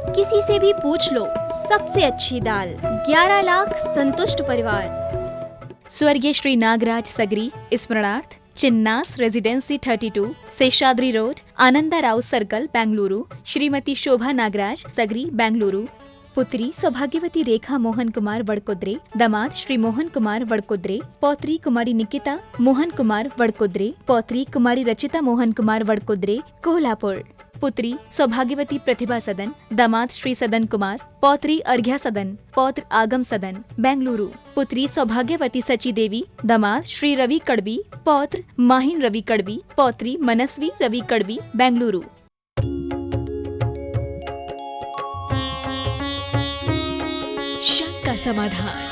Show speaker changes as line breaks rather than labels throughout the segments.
किसी से भी पूछ लो, सबसे अच्छी दाल। 11 लाख संतुष्ट परिवार।
स्वर्गीय श्री नागराज सगरी स्मरणार्थ Chinnas Residency 32 Seshadri Road Ananda Rao Circle Bengaluru Shrimati Shobha Nagaraj Sagari Bengaluru पुत्री सौभाग्यवती रेखा मोहन कुमार वड़कुद्रे दामाद श्री मोहन कुमार वड़कुद्रे पौत्री कुमारी निकिता मोहन कुमार वड़कुद्रे पौत्री कुमारी रचिता मोहन कुमार वड़कुद्रे कोल्हापुर पुत्री सौभाग्यवती प्रतिभा सदन दामाद श्री सदन कुमार पौत्री अर्घ्या सदन पौत्र आगम सदन बेंगलुरु पुत्री सौभाग्यवती सची देवी दामाद श्री रवि कड़बी पौत्र माहिन रवि कड़बी पौत्री मनस्वी रवि कड़बी बेंगलुरु। शंका समाधान।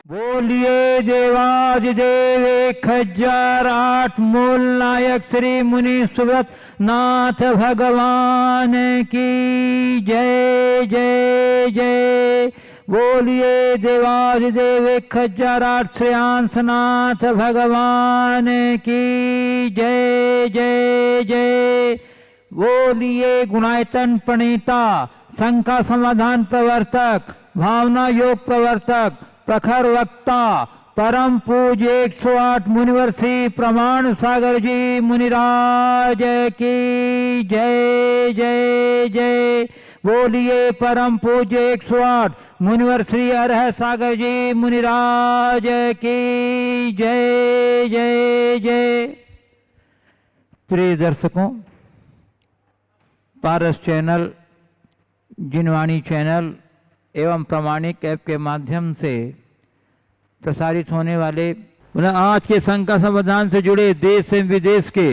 बोलिए देवाज देव 1008 मूल नायक श्री मुनि सुव्रत नाथ भगवान की जय जय जय। बोलिए देवाज देव 1008 श्रेयांसनाथ भगवान की जय जय जय। बोलिए गुणायतन प्रणीता शंका समाधान प्रवर्तक भावना योग प्रवर्तक प्रखर वक्ता परम पूज्य 108 मुनिवर श्री प्रमाण सागर जी मुनिराज की जय जय जय। बोलिए परम पूज्य 108 मुनिवर श्री अरह सागर जी मुनिराज की जय जय जय। प्रिय दर्शकों, पारस चैनल जिनवाणी चैनल एवं प्रामाणिक ऐप के माध्यम से प्रसारित होने वाले आज के शंका समाधान से जुड़े देश एवं विदेश के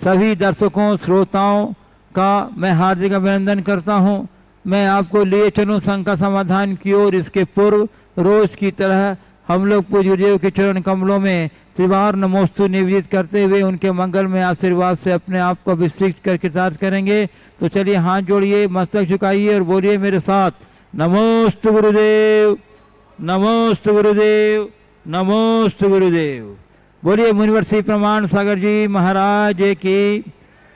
सभी दर्शकों श्रोताओं का मैं हार्दिक अभिनंदन करता हूं। मैं आपको लिए चलूं शंका समाधान की ओर। इसके पूर्व रोज की तरह हम लोग पूज्य गुरुदेव के चरण कमलों में त्रिवार नमोस्तु निवेदित करते हुए उनके मंगल में आशीर्वाद से अपने आप को अभिषेक कर कृतार्थ करेंगे। तो चलिए हाथ जोड़िए, मस्तक झुकाइए और बोलिए मेरे साथ, नमोस्तु गुरुदेव नमोस्तु गुरुदेव नमोस्तु गुरुदेव। बोलिए मुनिवर श्री प्रमाण सागर जी महाराज की,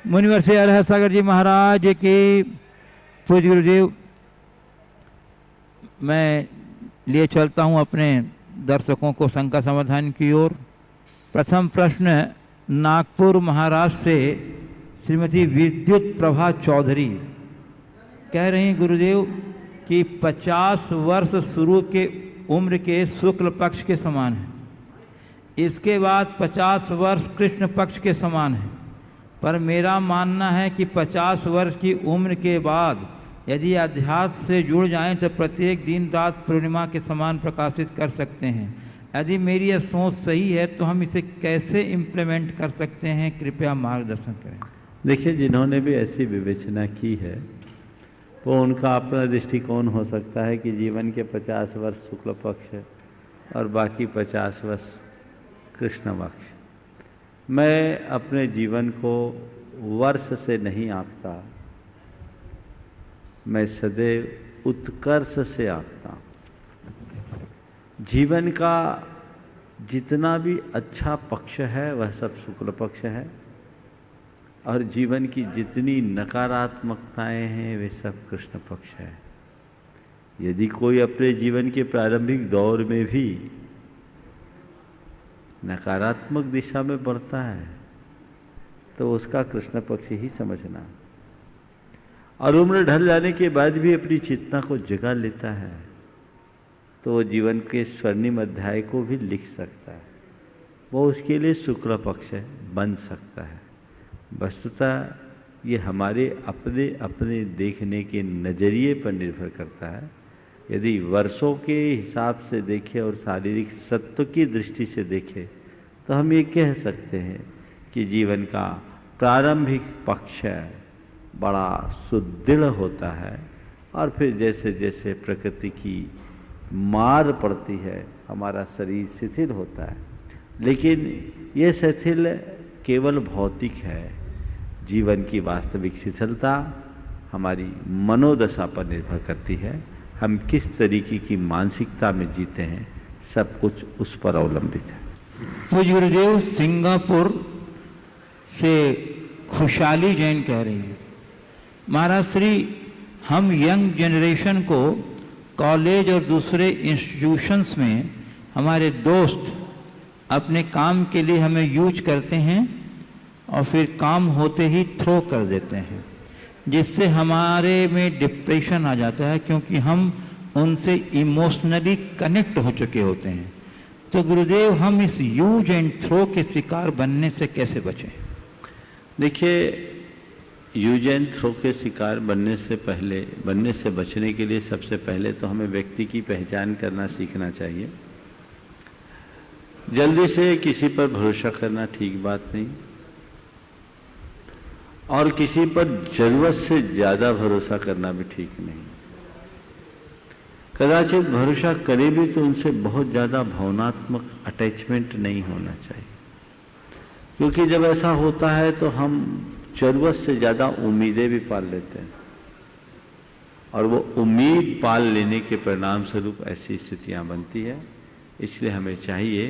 मुनिवर श्री अरह सागर जी महाराज की। पूज्य गुरुदेव, मैं लिए चलता हूँ अपने दर्शकों को शंका समाधान की ओर। प्रथम प्रश्न नागपुर महाराष्ट्र से श्रीमती विद्युत प्रभा चौधरी कह रही हैं गुरुदेव कि 50 वर्ष शुरू के उम्र के शुक्ल पक्ष के समान है, इसके बाद 50 वर्ष कृष्ण पक्ष के समान है, पर मेरा मानना है कि 50 वर्ष की उम्र के बाद यदि अध्यात्म से जुड़ जाएं तो प्रत्येक दिन रात पूर्णिमा के समान प्रकाशित कर सकते हैं। यदि मेरी यह सोच सही है तो हम इसे कैसे इम्प्लीमेंट कर सकते हैं, कृपया मार्गदर्शन करें।
देखिए, जिन्होंने भी ऐसी विवेचना की है वो उनका अपना दृष्टिकोण हो सकता है कि जीवन के 50 वर्ष शुक्ल पक्ष है और बाकी 50 वर्ष कृष्ण पक्ष। मैं अपने जीवन को वर्ष से नहीं आंकता, मैं सदैव उत्कर्ष से आंकता हूँ। जीवन का जितना भी अच्छा पक्ष है वह सब शुक्ल पक्ष है और जीवन की जितनी नकारात्मकताएं हैं वे सब कृष्ण पक्ष है। यदि कोई अपने जीवन के प्रारंभिक दौर में भी नकारात्मक दिशा में बढ़ता है तो उसका कृष्ण पक्ष ही समझना, और उम्र ढल जाने के बाद भी अपनी चेतना को जगा लेता है तो वो जीवन के स्वर्णिम अध्याय को भी लिख सकता है। वो उसके लिए शुक्ल पक्ष है, बन सकता है। वस्तुतः ये हमारे अपने अपने देखने के नज़रिए पर निर्भर करता है। यदि वर्षों के हिसाब से देखें और शारीरिक सत्व की दृष्टि से देखें तो हम ये कह सकते हैं कि जीवन का प्रारंभिक पक्ष बड़ा सुदृढ़ होता है और फिर जैसे जैसे प्रकृति की मार पड़ती है हमारा शरीर शिथिल होता है। लेकिन ये शिथिल केवल भौतिक है। जीवन की वास्तविक शिथिलता हमारी मनोदशा पर निर्भर करती है। हम किस तरीके की मानसिकता में जीते हैं, सब कुछ उस पर अवलंबित है।
पूज्य गुरुदेव सिंगापुर से खुशहाली जैन कह रही है, महाराज श्री हम यंग जनरेशन को कॉलेज और दूसरे इंस्टीट्यूशंस में हमारे दोस्त अपने काम के लिए हमें यूज करते हैं और फिर काम होते ही थ्रो कर देते हैं, जिससे हमारे में डिप्रेशन आ जाता है, क्योंकि हम उनसे इमोशनली कनेक्ट हो चुके होते हैं। तो गुरुदेव, हम इस यूज एंड थ्रो के शिकार बनने से कैसे बचें?
देखिए, यूज एंड थ्रो के शिकार बनने से बचने के लिए सबसे पहले तो हमें व्यक्ति की पहचान करना सीखना चाहिए। जल्दी से किसी पर भरोसा करना ठीक बात नहीं, और किसी पर जरूरत से ज्यादा भरोसा करना भी ठीक नहीं। कदाचित भरोसा करे भी तो उनसे बहुत ज्यादा भावनात्मक अटैचमेंट नहीं होना चाहिए, क्योंकि जब ऐसा होता है तो हम जरूरत से ज्यादा उम्मीदें भी पाल लेते हैं, और वो उम्मीद पाल लेने के परिणाम स्वरूप ऐसी स्थितियां बनती है। इसलिए हमें चाहिए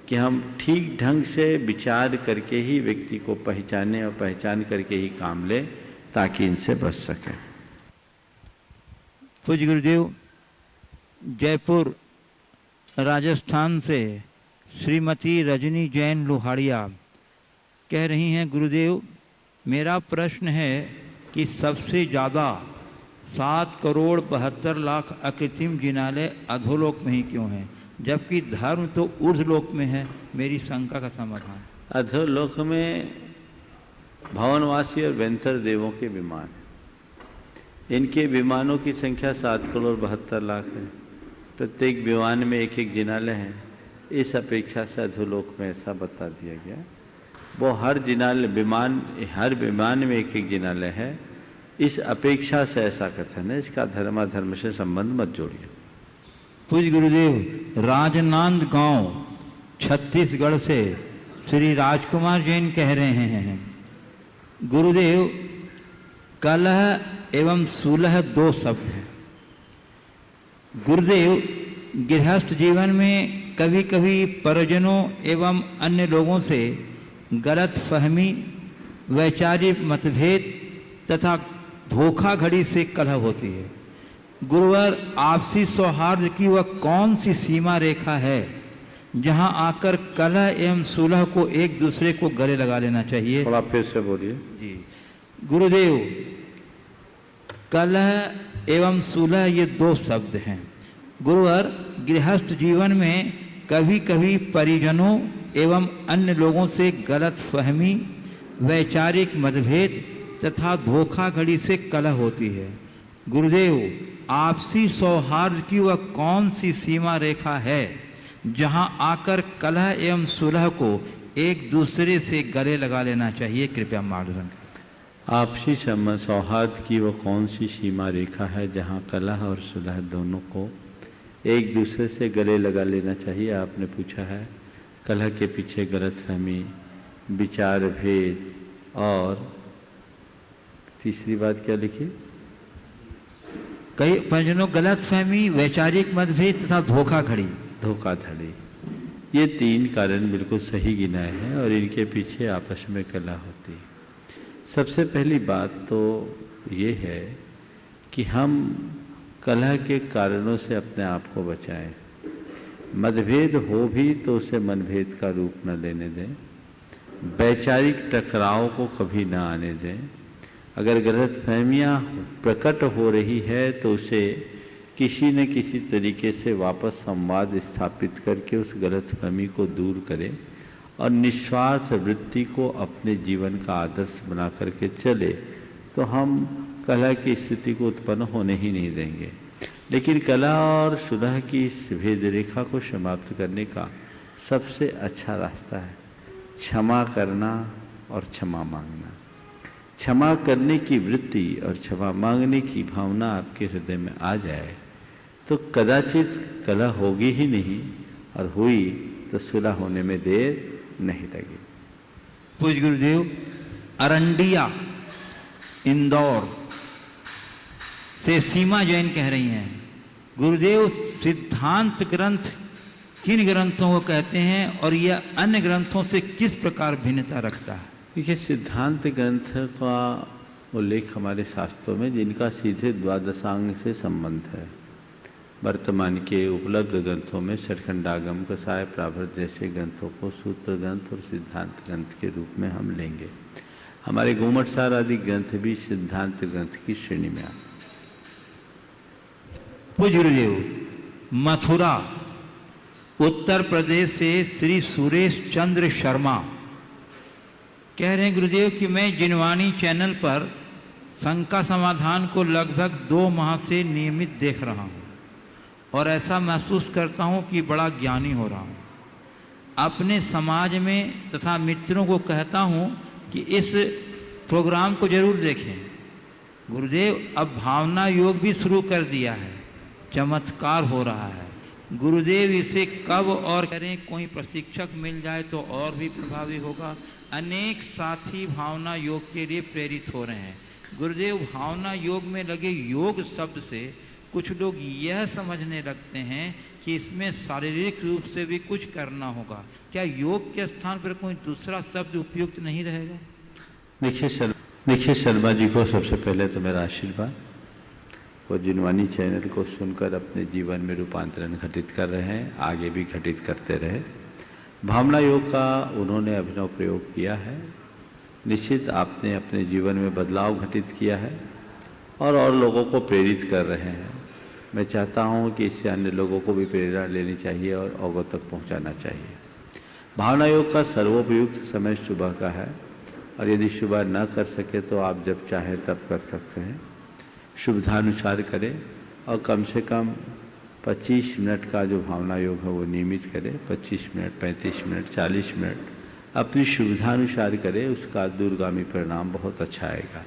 कि हम ठीक ढंग से विचार करके ही व्यक्ति को पहचाने और पहचान करके ही काम लें, ताकि इनसे बच सकें।
पूज्य गुरुदेव, जयपुर राजस्थान से श्रीमती रजनी जैन लोहाड़िया कह रही हैं, गुरुदेव मेरा प्रश्न है कि सबसे ज़्यादा 7,72,00,000 अकृत्रिम जिनालय अधोलोक में ही क्यों हैं, जबकि धर्म तो ऊर्ध्वलोक में है? मेरी शंका का समाधान।
अधोलोक में भवनवासी और वेंतर देवों के विमान, इनके विमानों की संख्या 7,72,00,000 है। प्रत्येक विमान में एक एक जिनालय है। इस अपेक्षा से अधोलोक में ऐसा बता दिया गया। वो हर विमान में एक एक जिनालय है, इस अपेक्षा से ऐसा कथन है। इसका धर्माधर्म से संबंध मत जोड़िए।
पूज्य गुरुदेव, राजनांद गांव छत्तीसगढ़ से श्री राजकुमार जैन कह रहे हैं, गुरुदेव कलह एवं सुलह 2 शब्द हैं। गुरुदेव, गृहस्थ जीवन में कभी कभी परिजनों एवं अन्य लोगों से गलत फहमी, वैचारिक मतभेद तथा धोखाधड़ी से कलह होती है। गुरुवर, आपसी सौहार्द की वह कौन सी सीमा रेखा है जहां आकर कलह एवं सुलह को एक दूसरे को गले लगा लेना चाहिए?
थोड़ा फिर से बोलिए।
जी गुरुदेव, कलह एवं सुलह ये 2 शब्द हैं। गुरुवर, गृहस्थ जीवन में कभी कभी परिजनों एवं अन्य लोगों से गलत फहमी, वैचारिक मतभेद तथा धोखाधड़ी से कलह होती है। गुरुदेव, आपसी सौहार्द की वह कौन सी सीमा रेखा है जहां आकर कलह एवं सुलह को एक दूसरे से गले लगा लेना चाहिए? कृपया मार्गदर्शन करें।
आपसी सौहार्द की वह कौन सी सीमा रेखा है जहां कलह और सुलह दोनों को एक दूसरे से गले लगा लेना चाहिए? आपने पूछा है कलह के पीछे गलतफहमी, विचार भेद, और तीसरी बात क्या लिखी?
कई परिजनों गलतफहमी, वैचारिक मतभेद तथा धोखाधड़ी।
ये 3 कारण बिल्कुल सही गिनाए हैं, और इनके पीछे आपस में कलह होती है। सबसे पहली बात तो ये है कि हम कलह के कारणों से अपने आप को बचाएं। मतभेद हो भी तो उसे मनभेद का रूप न लेने दें, वैचारिक टकराव को कभी न आने दें। अगर गलतफहमियां प्रकट हो रही है तो उसे किसी न किसी तरीके से वापस संवाद स्थापित करके उस गलतफहमी को दूर करें, और निस्वार्थ वृत्ति को अपने जीवन का आदर्श बना करके चले, तो हम कलह की स्थिति को उत्पन्न होने ही नहीं देंगे। लेकिन कलह और सुलह की इस भेद रेखा को समाप्त करने का सबसे अच्छा रास्ता है क्षमा करना और क्षमा मांगना। क्षमा करने की वृत्ति और क्षमा मांगने की भावना आपके हृदय में आ जाए तो कदाचित कलह होगी ही नहीं, और हुई तो सुलह होने में देर नहीं लगी।
पूज्य गुरुदेव, अरंडिया इंदौर से सीमा जैन कह रही हैं, गुरुदेव सिद्धांत ग्रंथ किन ग्रंथों को कहते हैं और यह अन्य ग्रंथों से किस प्रकार भिन्नता रखता है?
देखिए, सिद्धांत ग्रंथ का उल्लेख हमारे शास्त्रों में, जिनका सीधे द्वादशांग से संबंध है। वर्तमान के उपलब्ध ग्रंथों में षटखंडागम, कसाय, प्राभृत जैसे ग्रंथों को सूत्र ग्रंथ और सिद्धांत ग्रंथ के रूप में हम लेंगे। हमारे गोमटसार आदि ग्रंथ भी सिद्धांत ग्रंथ की श्रेणी में आते।
पूज्य गुरुदेव, मथुरा उत्तर प्रदेश से श्री सुरेश चंद्र शर्मा कह रहे हैं गुरुदेव कि मैं जिनवाणी चैनल पर शंका समाधान को लगभग 2 माह से नियमित देख रहा हूँ और ऐसा महसूस करता हूँ कि बड़ा ज्ञानी हो रहा हूँ। अपने समाज में तथा मित्रों को कहता हूँ कि इस प्रोग्राम को जरूर देखें। गुरुदेव, अब भावना योग भी शुरू कर दिया है, चमत्कार हो रहा है। गुरुदेव, इसे कब और करें? कोई प्रशिक्षक मिल जाए तो और भी प्रभावी होगा। अनेक साथी भावना योग के लिए प्रेरित हो रहे हैं। गुरुदेव, भावना योग में लगे योग शब्द से कुछ लोग यह समझने लगते हैं कि इसमें शारीरिक रूप से भी कुछ करना होगा। क्या योग के स्थान पर कोई दूसरा शब्द उपयुक्त नहीं रहेगा?
देखिए शर्मा जी को सबसे पहले तो मेरा आशीर्वाद। वो जिनवाणी चैनल को सुनकर अपने जीवन में रूपांतरण घटित कर रहे हैं, आगे भी घटित करते रहे। भावना योग का उन्होंने अभिनव प्रयोग किया है। निश्चित आपने अपने जीवन में बदलाव घटित किया है और लोगों को प्रेरित कर रहे हैं। मैं चाहता हूं कि इससे अन्य लोगों को भी प्रेरणा लेनी चाहिए और अवगत तक पहुंचाना चाहिए। भावना योग का सर्वोपयुक्त समय सुबह का है और यदि सुबह न कर सके तो आप जब चाहें तब कर सकते हैं। शुभधानुसार करें और कम से कम 25 मिनट का जो भावना योग है वो नियमित करें। 25 मिनट, 35 मिनट, 40 मिनट अपनी सुविधानुसार करें, उसका दूरगामी परिणाम बहुत अच्छा आएगा।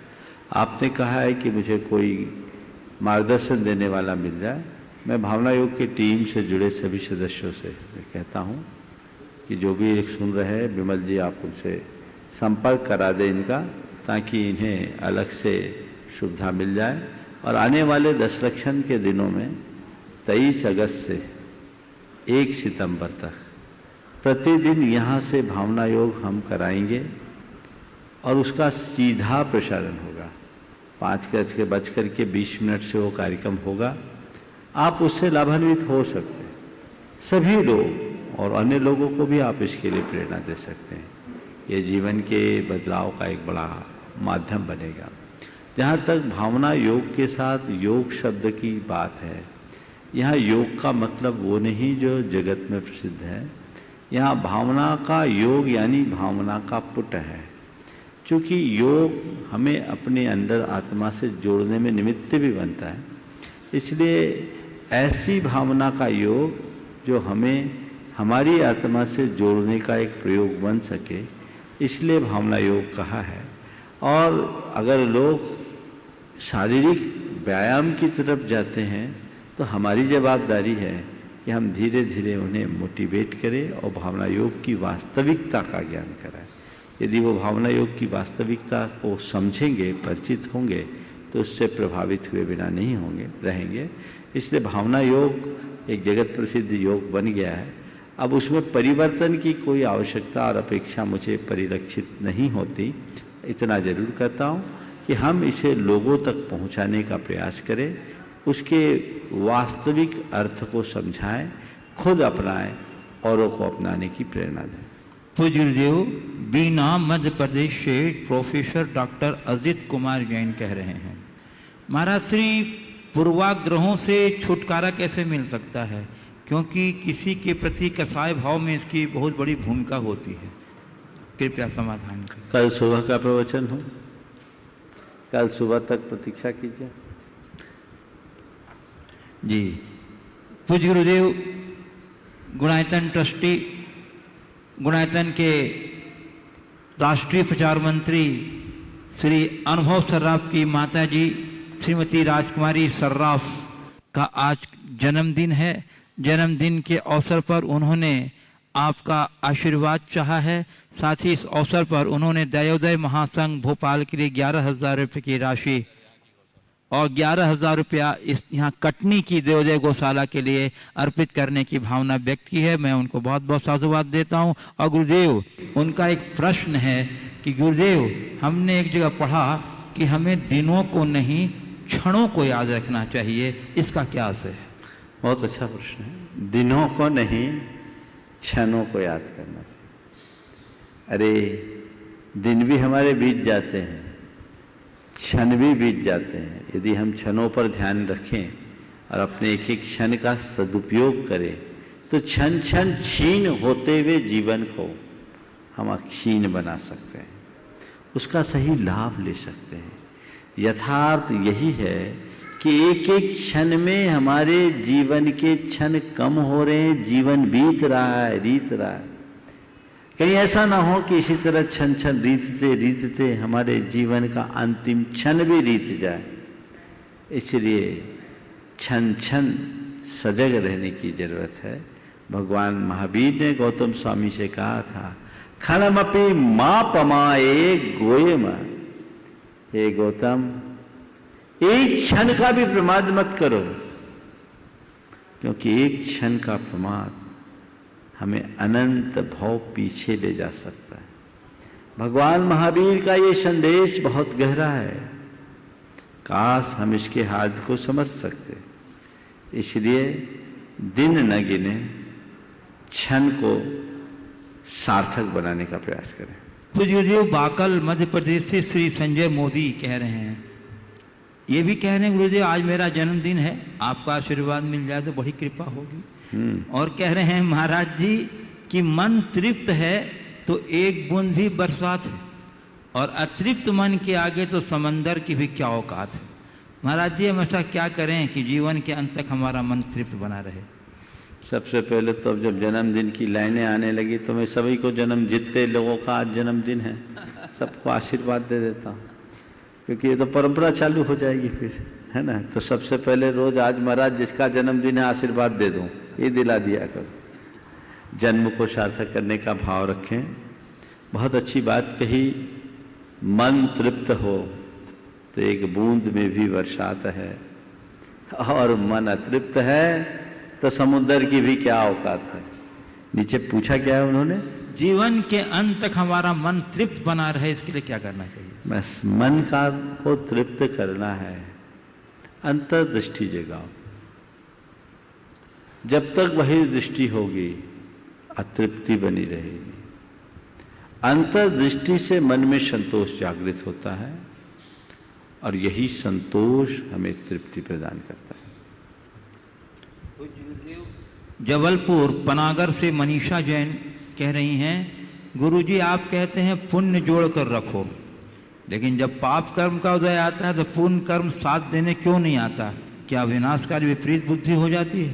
आपने कहा है कि मुझे कोई मार्गदर्शन देने वाला मिल जाए। मैं भावना योग की टीम से जुड़े सभी सदस्यों से मैं कहता हूं कि जो भी एक सुन रहे हैं, विमल जी आप उनसे संपर्क करा दें इनका, ताकि इन्हें अलग से सुविधा मिल जाए। और आने वाले दशलक्षण के दिनों में 23 अगस्त से 1 सितंबर तक प्रतिदिन यहाँ से भावना योग हम कराएंगे और उसका सीधा प्रसारण होगा। 5:20 से वो कार्यक्रम होगा। आप उससे लाभान्वित हो सकते हैं, सभी लोग, और अन्य लोगों को भी आप इसके लिए प्रेरणा दे सकते हैं। ये जीवन के बदलाव का एक बड़ा माध्यम बनेगा। जहाँ तक भावना योग के साथ योग शब्द की बात है, यहाँ योग का मतलब वो नहीं जो जगत में प्रसिद्ध है। यहाँ भावना का योग यानी भावना का पुट है। क्योंकि योग हमें अपने अंदर आत्मा से जोड़ने में निमित्त भी बनता है, इसलिए ऐसी भावना का योग जो हमें हमारी आत्मा से जोड़ने का एक प्रयोग बन सके, इसलिए भावना योग कहा है। और अगर लोग शारीरिक व्यायाम की तरफ जाते हैं तो हमारी जवाबदारी है कि हम धीरे धीरे उन्हें मोटिवेट करें और भावना योग की वास्तविकता का ज्ञान कराएं। यदि वो भावना योग की वास्तविकता को समझेंगे, परिचित होंगे, तो उससे प्रभावित हुए बिना नहीं रहेंगे। इसलिए भावना योग एक जगत प्रसिद्ध योग बन गया है। अब उसमें परिवर्तन की कोई आवश्यकता और अपेक्षा मुझे परिलक्षित नहीं होती। इतना जरूर कहता हूँ कि हम इसे लोगों तक पहुँचाने का प्रयास करें, उसके वास्तविक अर्थ को समझाएं, खुद अपनाएं, औरों को अपनाने की प्रेरणा दें।
पूज्य गुरुदेव, बीना मध्य प्रदेश से प्रोफेसर डॉक्टर अजित कुमार जैन कह रहे हैं, महाराज श्री पूर्वाग्रहों से छुटकारा कैसे मिल सकता है? क्योंकि किसी के प्रति कसाय भाव में इसकी बहुत बड़ी भूमिका होती है। कृपया समाधान करें।
कल सुबह का प्रवचन हो, कल सुबह तक प्रतीक्षा कीजिए।
जी, पूज्य गुरुदेव, गुणायतन ट्रस्टी, गुणायतन के राष्ट्रीय प्रचार मंत्री श्री अनुभव सर्राफ की माता जी श्रीमती राजकुमारी सर्राफ का आज जन्मदिन है। जन्मदिन के अवसर पर उन्होंने आपका आशीर्वाद चाहा है। साथ ही इस अवसर पर उन्होंने दयोदय महासंघ भोपाल के लिए 11,000 रुपये की राशि और 11,000 रुपया इस यहाँ कटनी की दयोदय गौशाला के लिए अर्पित करने की भावना व्यक्त की है। मैं उनको बहुत बहुत साधुवाद देता हूँ। और गुरुदेव, उनका एक प्रश्न है कि गुरुदेव, हमने एक जगह पढ़ा कि हमें दिनों को नहीं क्षणों को याद रखना चाहिए, इसका क्या असर है?
बहुत अच्छा प्रश्न है। दिनों को नहीं क्षणों को याद करना चाहिए। अरे दिन भी हमारे बीत जाते हैं, क्षण भी बीत जाते हैं। यदि हम क्षणों पर ध्यान रखें और अपने एक एक क्षण का सदुपयोग करें तो क्षण क्षण क्षीण होते हुए जीवन को हम अक्षीण बना सकते हैं, उसका सही लाभ ले सकते हैं। यथार्थ यही है कि एक एक क्षण में हमारे जीवन के क्षण कम हो रहे हैं, जीवन बीत रहा है, रीत रहा है। कहीं ऐसा ना हो कि इसी तरह क्षण क्षण रीतते रीतते हमारे जीवन का अंतिम क्षण भी रीत जाए। इसलिए क्षण क्षण सजग रहने की जरूरत है। भगवान महावीर ने गौतम स्वामी से कहा था, क्षणमपि मां पमाए गोयम। हे गौतम, एक क्षण का भी प्रमाद मत करो, क्योंकि एक क्षण का प्रमाद हमें अनंत भव पीछे ले जा सकता है। भगवान महावीर का ये संदेश बहुत गहरा है, काश हम इसके हाथ को समझ सकते। इसलिए दिन न गिने, क्षण को सार्थक बनाने का प्रयास करें।
तो जो बाकल मध्य प्रदेश से श्री संजय मोदी कह रहे हैं, ये भी कह रहे हैं गुरुदेव आज मेरा जन्मदिन है, आपका आशीर्वाद मिल जाए तो बड़ी कृपा होगी। और कह रहे हैं महाराज जी कि मन तृप्त है तो एक बूंद भी बरसात है, और अतृप्त मन के आगे तो समंदर की भी क्या औकात है। महाराज जी हम ऐसा क्या करें कि जीवन के अंत तक हमारा मन तृप्त बना रहे?
सबसे पहले तो जब जन्मदिन की लाइनें आने लगी तो मैं सभी को जितने लोगों का आज जन्मदिन है सबको आशीर्वाद दे देता हूँ, क्योंकि ये तो परंपरा चालू हो जाएगी फिर, है ना। तो सबसे पहले रोज आज महाराज जिसका जन्मदिन है आशीर्वाद दे दूँ, ये दिला दिया करो। जन्म को सार्थक करने का भाव रखें। बहुत अच्छी बात कही, मन तृप्त हो तो एक बूंद में भी बरसात है, और मन अतृप्त है तो समुद्र की भी क्या औकात है। नीचे पूछा क्या है उन्होंने?
जीवन के अंत तक हमारा मन तृप्त बना रहे, इसके लिए क्या करना चाहिए?
बस मन का को तृप्त करना है, अंतर्दृष्टि जगाओ। जब तक वही दृष्टि होगी अतृप्ति बनी रहेगी। अंतर्दृष्टि से मन में संतोष जागृत होता है, और यही संतोष हमें तृप्ति प्रदान करता है।
जबलपुर पनागर से मनीषा जैन कह रही हैं, गुरुजी आप कहते हैं पुण्य जोड़ कर रखो, लेकिन जब पाप कर्म का उदय आता है तो पुण्य कर्म साथ देने क्यों नहीं आता? क्या विनाशकारी विपरीत बुद्धि हो जाती है?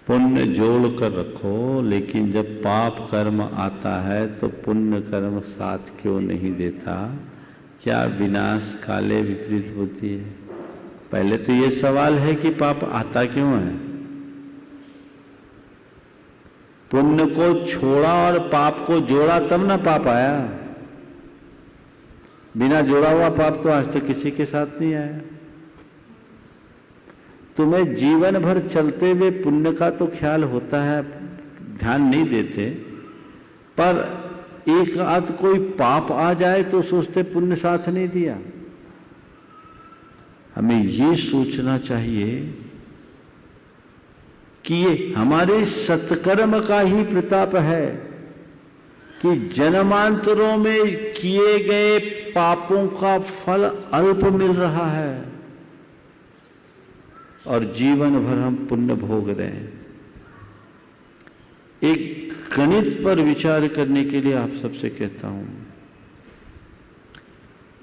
पुण्य जोड़ कर रखो, लेकिन जब पाप कर्म आता है तो पुण्य कर्म साथ क्यों नहीं देता? क्या विनाश काले विपरीत बुद्धि है? पहले तो ये सवाल है कि पाप आता क्यों है। पुण्य को छोड़ा और पाप को जोड़ा तब ना पाप आया। बिना जोड़ा हुआ पाप तो आज तक किसी के साथ नहीं आया। तुम्हें जीवन भर चलते हुए पुण्य का तो ख्याल होता है, ध्यान नहीं देते, पर एक आध कोई पाप आ जाए तो सोचते पुण्य साथ नहीं दिया। हमें ये सोचना चाहिए कि ये हमारे सत्कर्म का ही प्रताप है कि जन्मांतरों में किए गए पापों का फल अल्प मिल रहा है और जीवन भर हम पुण्य भोग रहे हैं। एक गणित पर विचार करने के लिए आप सबसे कहता हूं,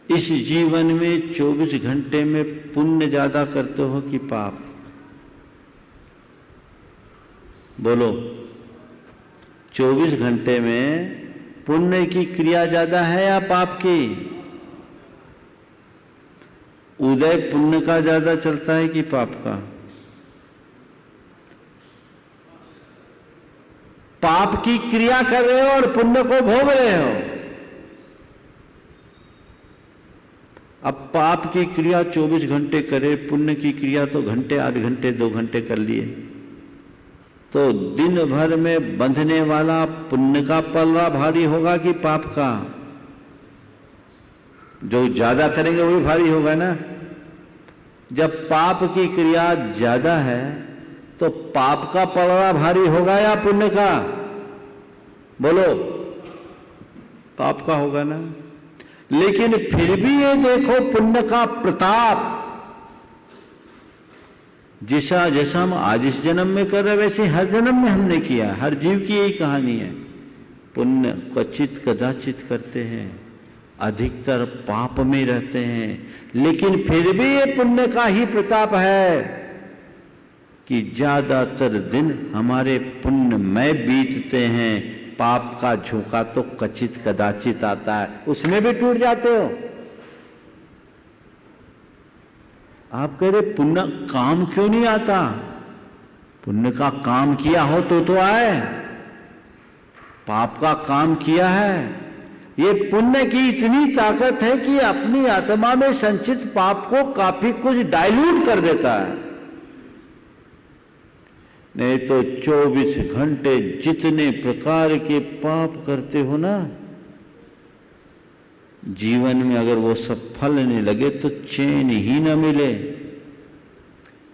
इस जीवन में 24 घंटे में पुण्य ज्यादा करते हो कि पाप? बोलो, 24 घंटे में पुण्य की क्रिया ज्यादा है या पाप की? उदय पुण्य का ज्यादा चलता है कि पाप का? पाप की क्रिया कर रहे हो और पुण्य को भोग रहे हो। अब पाप की क्रिया 24 घंटे करे, पुण्य की क्रिया तो घंटे, आध घंटे, 2 घंटे कर लिए, तो दिन भर में बंधने वाला पुण्य का पल्ला भारी होगा कि पाप का? जो ज्यादा करेंगे वही भारी होगा ना। जब पाप की क्रिया ज्यादा है तो पाप का पलड़ा भारी होगा या पुण्य का? बोलो, पाप का होगा ना। लेकिन फिर भी ये देखो पुण्य का प्रताप, जैसा जैसा हम आज इस जन्म में कर रहे वैसे हर जन्म में हमने किया। हर जीव की यही कहानी है। पुण्य क्वचित कदाचित करते हैं, अधिकतर पाप में रहते हैं, लेकिन फिर भी ये पुण्य का ही प्रताप है कि ज्यादातर दिन हमारे पुण्य में बीतते हैं। पाप का झोंका तो क्वचित कदाचित आता है, उसमें भी टूट जाते हो। आप कह रहे पुण्य काम क्यों नहीं आता? पुण्य का काम किया हो तो आए। पाप का काम किया है। ये पुण्य की इतनी ताकत है कि अपनी आत्मा में संचित पाप को काफी कुछ डाइल्यूट कर देता है। नहीं तो 24 घंटे जितने प्रकार के पाप करते हो ना, जीवन में अगर वो सब फलने लगे तो चैन ही न मिले।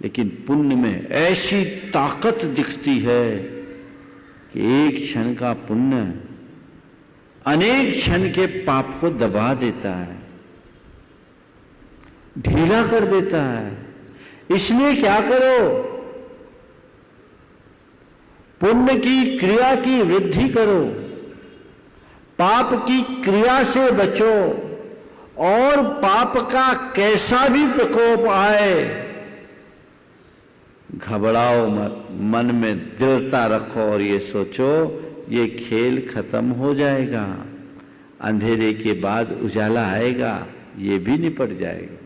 लेकिन पुण्य में ऐसी ताकत दिखती है कि एक क्षण का पुण्य अनेक क्षण के पाप को दबा देता है, ढीला कर देता है। इसलिए क्या करो, पुण्य की क्रिया की वृद्धि करो, पाप की क्रिया से बचो, और पाप का कैसा भी प्रकोप आए घबराओ मत, मन में दृढ़ता रखो और ये सोचो ये खेल खत्म हो जाएगा, अंधेरे के बाद उजाला आएगा, ये भी निपट जाएगा।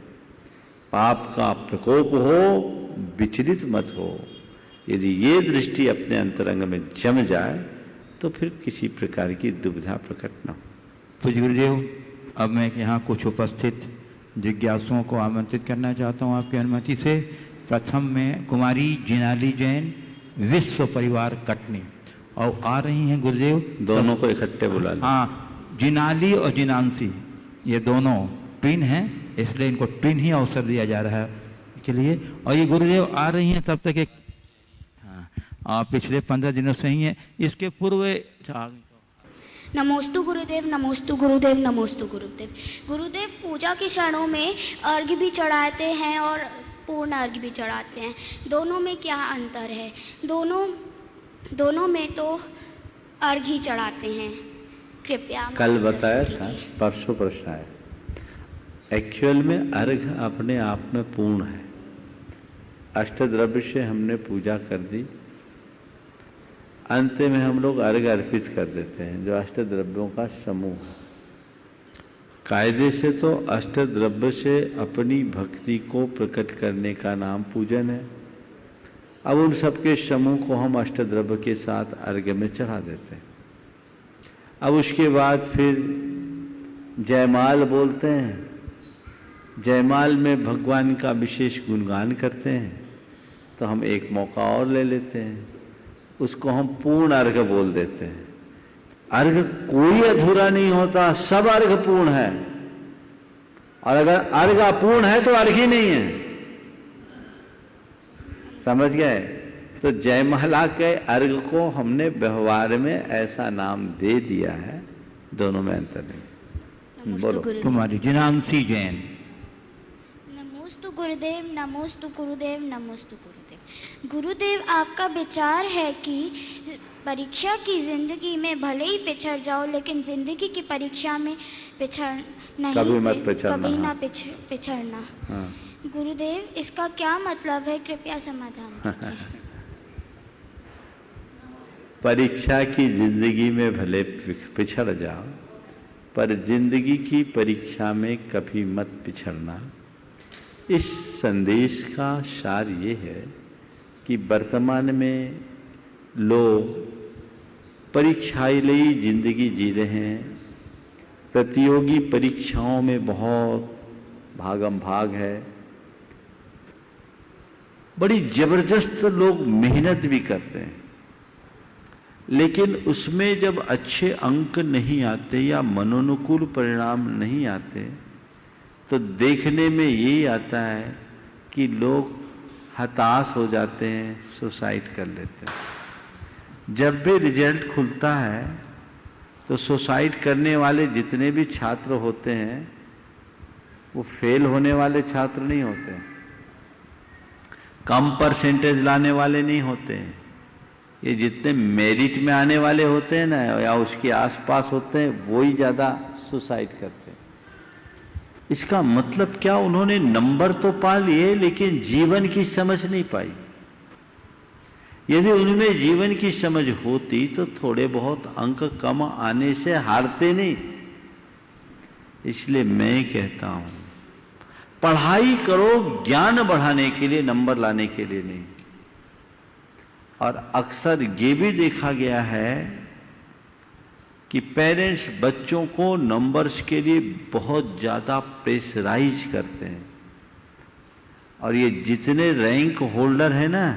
पाप का प्रकोप हो, विचलित मत हो। यदि ये दृष्टि अपने अंतरंग में जम जाए तो फिर किसी प्रकार की दुविधा प्रकट न हो।
पूज्य गुरुदेव, अब मैं यहाँ कुछ उपस्थित जिज्ञासुओं को आमंत्रित करना चाहता हूँ आपकी अनुमति से। प्रथम में कुमारी जिनाली जैन, विश्व परिवार कटनी, और आ रही हैं गुरुदेव।
दोनों को इकट्ठे बुला लें।
हाँ, जिनाली और जिनांसी ये दोनों ट्विन हैं, इसलिए इनको ट्विन ही अवसर दिया जा रहा है के लिए। और ये गुरुदेव आ रही हैं तब तक एक पिछले 15 दिनों से ही है। इसके पूर्व
नमोस्तु गुरुदेव, नमोस्तु गुरुदेव, नमोस्तु गुरुदेव। गुरुदेव पूजा के क्षणों में अर्घ्य भी चढ़ाते हैं और पूर्ण अर्घ्य भी चढ़ाते हैं, दोनों में क्या अंतर है? दोनों में तो अर्घ्य ही चढ़ाते हैं, कृपया।
कल बताया था, परसों प्रश्न आया। एक्चुअल में अर्घ्य अपने आप में पूर्ण है। अष्टद्रव्य से हमने पूजा कर दी, अंत में हम लोग अर्घ्य अर्पित कर देते हैं, जो अष्टद्रव्यों का समूह है। कायदे से तो अष्टद्रव्य से अपनी भक्ति को प्रकट करने का नाम पूजन है। अब उन सबके समूह को हम अष्टद्रव्य के साथ अर्घ्य में चढ़ा देते हैं। अब उसके बाद फिर जयमाल बोलते हैं, जयमाल में भगवान का विशेष गुणगान करते हैं, तो हम एक मौका और ले लेते हैं, उसको हम पूर्ण अर्घ्य बोल देते हैं। अर्घ्य कोई अधूरा नहीं होता, सब अर्घ्य पूर्ण है। और अगर अर्घ्य अपूर्ण है तो अर्घ्य ही नहीं है, समझ गए? तो जयमाला के अर्घ्य को हमने व्यवहार में ऐसा नाम दे दिया है, दोनों में अंतर नहीं। बोलो
कुमारी जिनांसी जैन।
नमोस्तु गुरुदेव, नमोस्तु गुरुदेव, नमोस्तु गुरुदेव। गुरुदेव, आपका विचार है कि परीक्षा की जिंदगी में भले ही पिछड़ जाओ, लेकिन जिंदगी की परीक्षा में पिछड़ नहीं,
कभी मत पिछड़ना।
कभी ना पिछड़ना।
हाँ।
गुरुदेव, इसका क्या मतलब है? कृपया समाधान कीजिए।
परीक्षा की जिंदगी में भले पिछड़ जाओ, पर जिंदगी की परीक्षा में कभी मत पिछड़ना। इस संदेश का सार ये है कि वर्तमान में लोग परीक्षालयी जिंदगी जी रहे हैं, प्रतियोगी परीक्षाओं में बहुत भागम भाग है, बड़ी जबरदस्त लोग मेहनत भी करते हैं, लेकिन उसमें जब अच्छे अंक नहीं आते या मनोनुकूल परिणाम नहीं आते तो देखने में यही आता है कि लोग हताश हो जाते हैं, सुसाइड कर लेते हैं। जब भी रिजल्ट खुलता है तो सुसाइड करने वाले जितने भी छात्र होते हैं वो फेल होने वाले छात्र नहीं होते हैं, कम परसेंटेज लाने वाले नहीं होते हैं। ये जितने मेरिट में आने वाले होते हैं ना या उसके आसपास होते हैं वो ही ज़्यादा सुसाइड करते हैं। इसका मतलब क्या, उन्होंने नंबर तो पा लिए लेकिन जीवन की समझ नहीं पाई। यदि उनमें जीवन की समझ होती तो थोड़े बहुत अंक कम आने से हारते नहीं। इसलिए मैं कहता हूं पढ़ाई करो ज्ञान बढ़ाने के लिए, नंबर लाने के लिए नहीं। और अक्सर ये भी देखा गया है कि पेरेंट्स बच्चों को नंबर्स के लिए बहुत ज़्यादा प्रेशराइज करते हैं। और ये जितने रैंक होल्डर है ना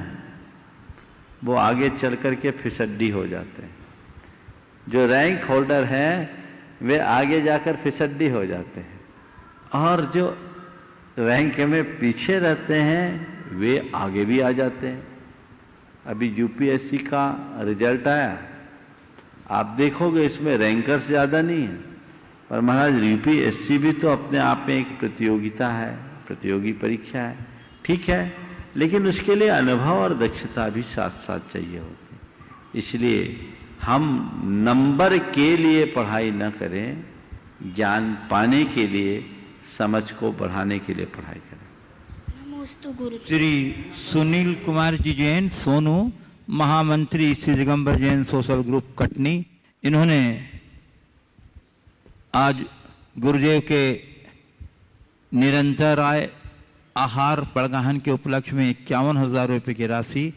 वो आगे चल करके फिसड्डी हो जाते हैं। जो रैंक होल्डर हैं वे आगे जाकर फिसड्डी हो जाते हैं और जो रैंक में पीछे रहते हैं वे आगे भी आ जाते हैं। अभी यूपीएससी का रिजल्ट आया, आप देखोगे इसमें रैंकर्स ज़्यादा नहीं है, पर महाराज यूपीएससी भी तो अपने आप में एक प्रतियोगिता है, प्रतियोगी परीक्षा है, ठीक है, लेकिन उसके लिए अनुभव और दक्षता भी साथ साथ चाहिए होती है। इसलिए हम नंबर के लिए पढ़ाई न करें, ज्ञान पाने के लिए, समझ को बढ़ाने के लिए पढ़ाई करें।
नमोस्तु गुरुदेव।
श्री सुनील कुमार जी जैन सोनू, महामंत्री श्री दिगंबर जैन सोशल ग्रुप कटनी, इन्होंने आज गुरुदेव के निरंतर आय आहार पड़गाहन के उपलक्ष्य में 51,000 रुपये की राशि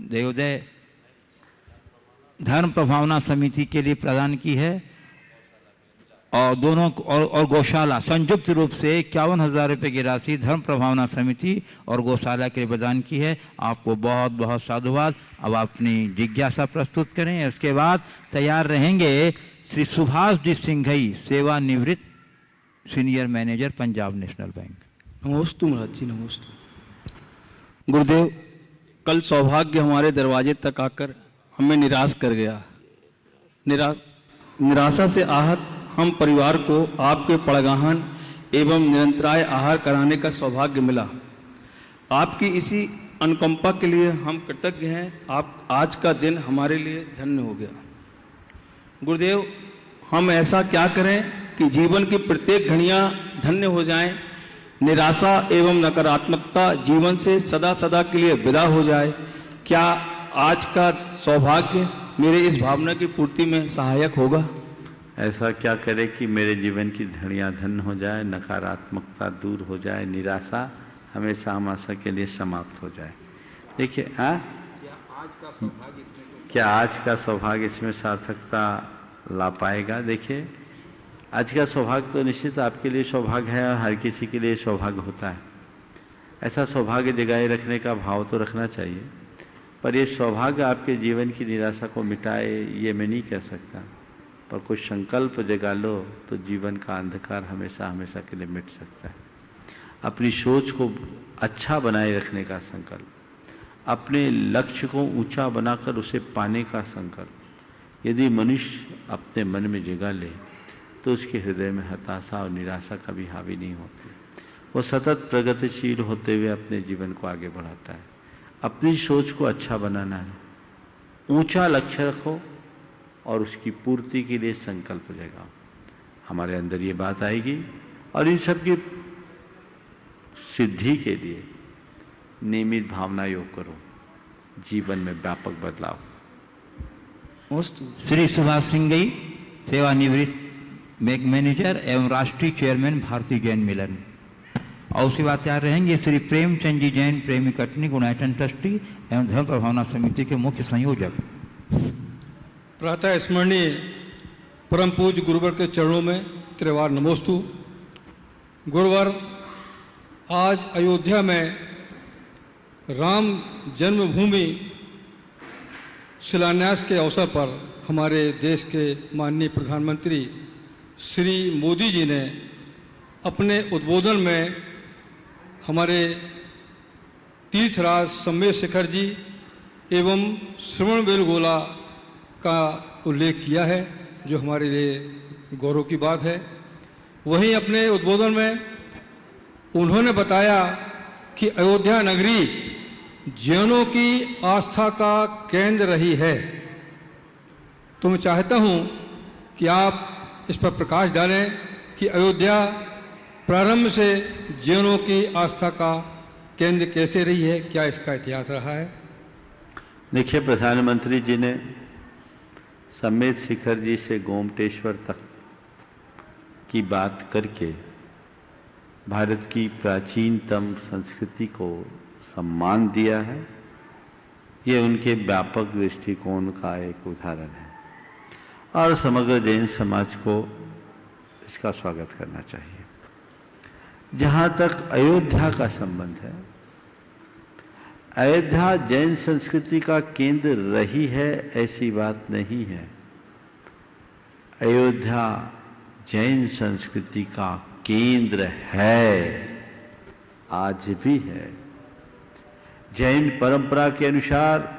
देवोदय धर्म प्रभावना समिति के लिए प्रदान की है और दोनों और गौशाला संयुक्त रूप से 51,000 रुपये की राशि धर्म प्रभावना समिति और गौशाला के लिए प्रदान की है। आपको बहुत बहुत साधुवाद। अब अपनी जिज्ञासा प्रस्तुत करें, उसके बाद तैयार रहेंगे श्री सुभाष जी सिंघई, सेवानिवृत्त senior manager Punjab national bank.
नमोस्तु महाराज जी, नमोस्तु। गुरुदेव, कल सौभाग्य हमारे दरवाजे तक आकर हमें निराश कर गया। निराशा से आहत हम परिवार को आपके पड़गाहन एवं निरंतराय आहार कराने का सौभाग्य मिला। आपकी इसी अनुकंपा के लिए हम कृतज्ञ हैं। आप आज का दिन हमारे लिए धन्य हो गया। गुरुदेव, हम ऐसा क्या करें कि जीवन की प्रत्येक घड़ियां धन्य हो जाएं, निराशा एवं नकारात्मकता जीवन से सदा सदा के लिए विदा हो जाए। क्या आज का सौभाग्य मेरे इस भावना की पूर्ति में सहायक होगा?
ऐसा क्या करे कि मेरे जीवन की घड़ियां धन्य हो जाए, नकारात्मकता दूर हो जाए, निराशा हमेशा हमेशा के लिए समाप्त हो जाए। देखिए, क्या आज का सौभाग्य इसमें सार्थकता ला पाएगा? देखिए, आज का सौभाग्य तो निश्चित आपके लिए सौभाग्य है और हर किसी के लिए सौभाग्य होता है। ऐसा सौभाग्य जगाए रखने का भाव तो रखना चाहिए, पर ये सौभाग्य आपके जीवन की निराशा को मिटाए ये मैं नहीं कह सकता। पर कुछ संकल्प जगा लो तो जीवन का अंधकार हमेशा हमेशा के लिए मिट सकता है। अपनी सोच को अच्छा बनाए रखने का संकल्प, अपने लक्ष्य को ऊंचा बनाकर उसे पाने का संकल्प यदि मनुष्य अपने मन में जगा ले तो उसके हृदय में हताशा और निराशा कभी हावी नहीं होती। वो सतत प्रगतिशील होते हुए अपने जीवन को आगे बढ़ाता है। अपनी सोच को अच्छा बनाना है, ऊंचा लक्ष्य रखो और उसकी पूर्ति के लिए संकल्प जगाओ। हमारे अंदर ये बात आएगी और इन सब की सिद्धि के लिए नियमित भावना योग करो, जीवन में व्यापक बदलाव।
श्री सुभाष सिंघई, सेवानिवृत्त बैंक मैनेजर एवं राष्ट्रीय चेयरमैन भारतीय जैन मिलन। और उसके बाद तैयार रहेंगे श्री प्रेमचंद जी जैन, प्रेमी कटनी, गुणायतन ट्रस्टी एवं धर्म प्रभावना समिति के मुख्य संयोजक।
प्रातः स्मरणीय परम पूज्य गुरुवर के चरणों में त्रिवार नमोस्तु। गुरुवर, आज अयोध्या में राम जन्मभूमि शिलान्यास के अवसर पर हमारे देश के माननीय प्रधानमंत्री श्री मोदी जी ने अपने उद्बोधन में हमारे तीर्थराज सम्मेद शेखर जी एवं श्रवण बेलगोला का उल्लेख किया है, जो हमारे लिए गौरव की बात है। वहीं अपने उद्बोधन में उन्होंने बताया कि अयोध्या नगरी जैनों की आस्था का केंद्र रही है। तो मैं चाहता हूं कि आप इस पर प्रकाश डालें कि अयोध्या प्रारंभ से जैनों की आस्था का केंद्र कैसे रही है, क्या इसका इतिहास रहा है।
देखिए, प्रधानमंत्री जी ने सम्मेद शिखर जी से गोमटेश्वर तक की बात करके भारत की प्राचीनतम संस्कृति को सम्मान दिया है। ये उनके व्यापक दृष्टिकोण का एक उदाहरण है और समग्र जैन समाज को इसका स्वागत करना चाहिए। जहाँ तक अयोध्या का संबंध है, अयोध्या जैन संस्कृति का केंद्र रही है ऐसी बात नहीं है। अयोध्या जैन संस्कृति का केंद्र है, आज भी है। जैन परंपरा के अनुसार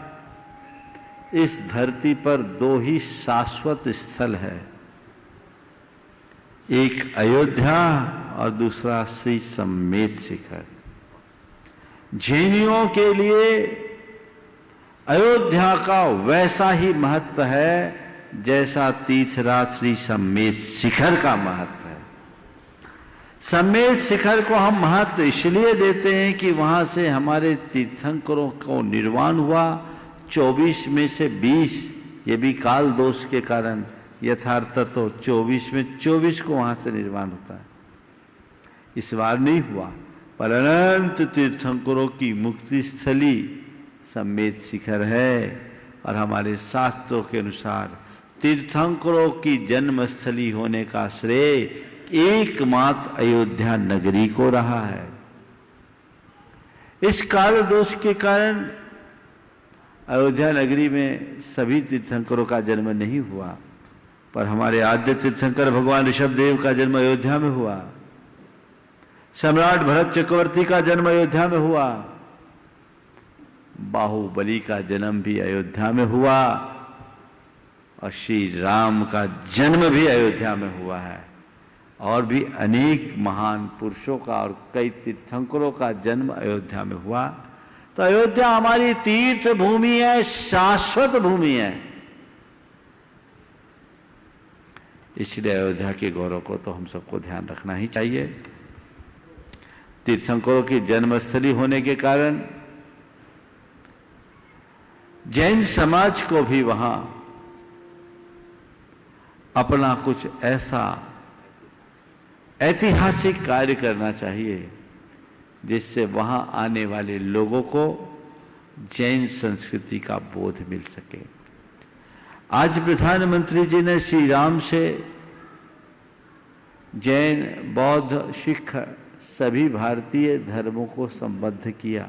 इस धरती पर दो ही शाश्वत स्थल है, एक अयोध्या और दूसरा श्री सम्मेद शिखर। जैनियों के लिए अयोध्या का वैसा ही महत्व है जैसा तीर्थराज श्री सम्मेद शिखर का महत्व है। सम्मेद शिखर को हम महत्व इसलिए देते हैं कि वहां से हमारे तीर्थंकरों को निर्वाण हुआ। 24 में से 20, ये भी काल दोष के कारण, यथार्थ तो 24 में 24 को वहां से निर्वाण होता है। इस बार नहीं हुआ, पर अनंत तीर्थंकरों की मुक्ति स्थली सम्मेद शिखर है। और हमारे शास्त्रों के अनुसार तीर्थंकरों की जन्मस्थली होने का श्रेय एकमात्र अयोध्या नगरी को रहा है। इस काल दोष के कारण अयोध्या नगरी में सभी तीर्थंकरों का जन्म नहीं हुआ, पर हमारे आद्य तीर्थंकर भगवान ऋषभदेव का जन्म अयोध्या में हुआ। सम्राट भरत चक्रवर्ती का जन्म अयोध्या में हुआ। बाहुबली का जन्म भी अयोध्या में हुआ और श्री राम का जन्म भी अयोध्या में हुआ है। और भी अनेक महान पुरुषों का और कई तीर्थंकरों का जन्म अयोध्या में हुआ। तो अयोध्या हमारी तीर्थ भूमि है, शाश्वत भूमि है। इसलिए अयोध्या के गौरव को तो हम सबको ध्यान रखना ही चाहिए। तीर्थंकरों की जन्मस्थली होने के कारण जैन समाज को भी वहां अपना कुछ ऐसा ऐतिहासिक कार्य करना चाहिए जिससे वहां आने वाले लोगों को जैन संस्कृति का बोध मिल सके। आज प्रधानमंत्री जी ने श्री राम से जैन, बौद्ध, सिख सभी भारतीय धर्मों को संबद्ध किया।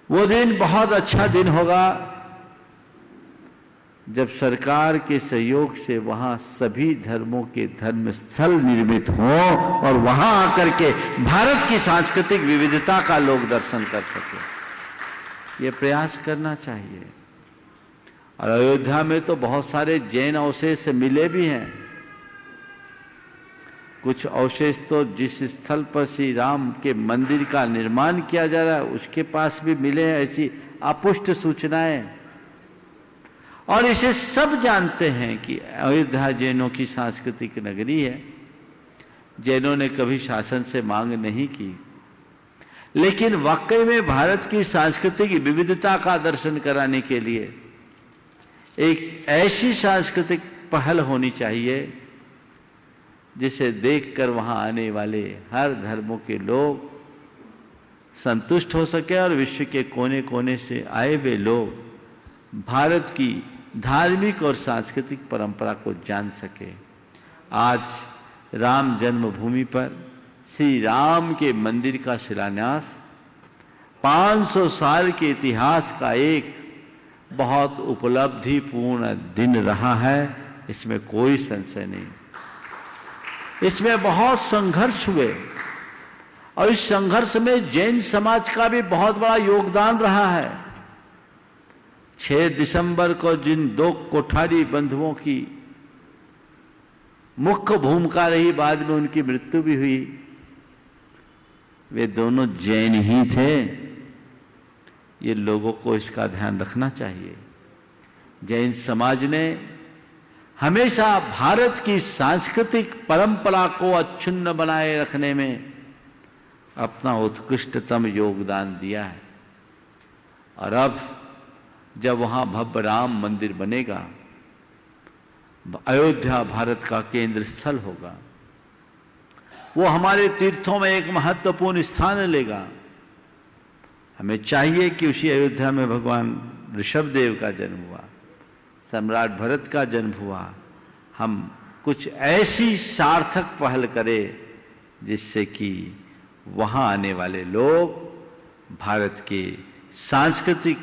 वो दिन बहुत अच्छा दिन होगा जब सरकार के सहयोग से वहां सभी धर्मों के धर्म स्थल निर्मित हों और वहां आकर के भारत की सांस्कृतिक विविधता का लोग दर्शन कर सके। ये प्रयास करना चाहिए। और अयोध्या में तो बहुत सारे जैन अवशेष मिले भी हैं। कुछ अवशेष तो जिस स्थल पर श्री राम के मंदिर का निर्माण किया जा रहा है उसके पास भी मिले हैं, ऐसी अपुष्ट सूचनाएं। और इसे सब जानते हैं कि अयोध्या जैनों की सांस्कृतिक नगरी है। जैनों ने कभी शासन से मांग नहीं की, लेकिन वाकई में भारत की सांस्कृतिक विविधता का दर्शन कराने के लिए एक ऐसी सांस्कृतिक पहल होनी चाहिए जिसे देखकर वहां आने वाले हर धर्मों के लोग संतुष्ट हो सके और विश्व के कोने कोने से आए हुए लोग भारत की धार्मिक और सांस्कृतिक परंपरा को जान सके। आज राम जन्मभूमि पर श्री राम के मंदिर का शिलान्यास 500 साल के इतिहास का एक बहुत उपलब्धिपूर्ण दिन रहा है, इसमें कोई संशय नहीं। इसमें बहुत संघर्ष हुए और इस संघर्ष में जैन समाज का भी बहुत बड़ा योगदान रहा है। 6 दिसंबर को जिन 2 कोठारी बंधुओं की मुख्य भूमिका रही, बाद में उनकी मृत्यु भी हुई, वे दोनों जैन ही थे। ये लोगों को इसका ध्यान रखना चाहिए। जैन समाज ने हमेशा भारत की सांस्कृतिक परंपरा को अक्षुण्ण बनाए रखने में अपना उत्कृष्टतम योगदान दिया है। और अब जब वहां भव्य राम मंदिर बनेगा, अयोध्या भारत का केंद्र स्थल होगा, वो हमारे तीर्थों में एक महत्वपूर्ण स्थान लेगा। हमें चाहिए कि उसी अयोध्या में भगवान ऋषभदेव का जन्म हुआ, सम्राट भरत का जन्म हुआ। हम कुछ ऐसी सार्थक पहल करें जिससे कि वहां आने वाले लोग भारत के सांस्कृतिक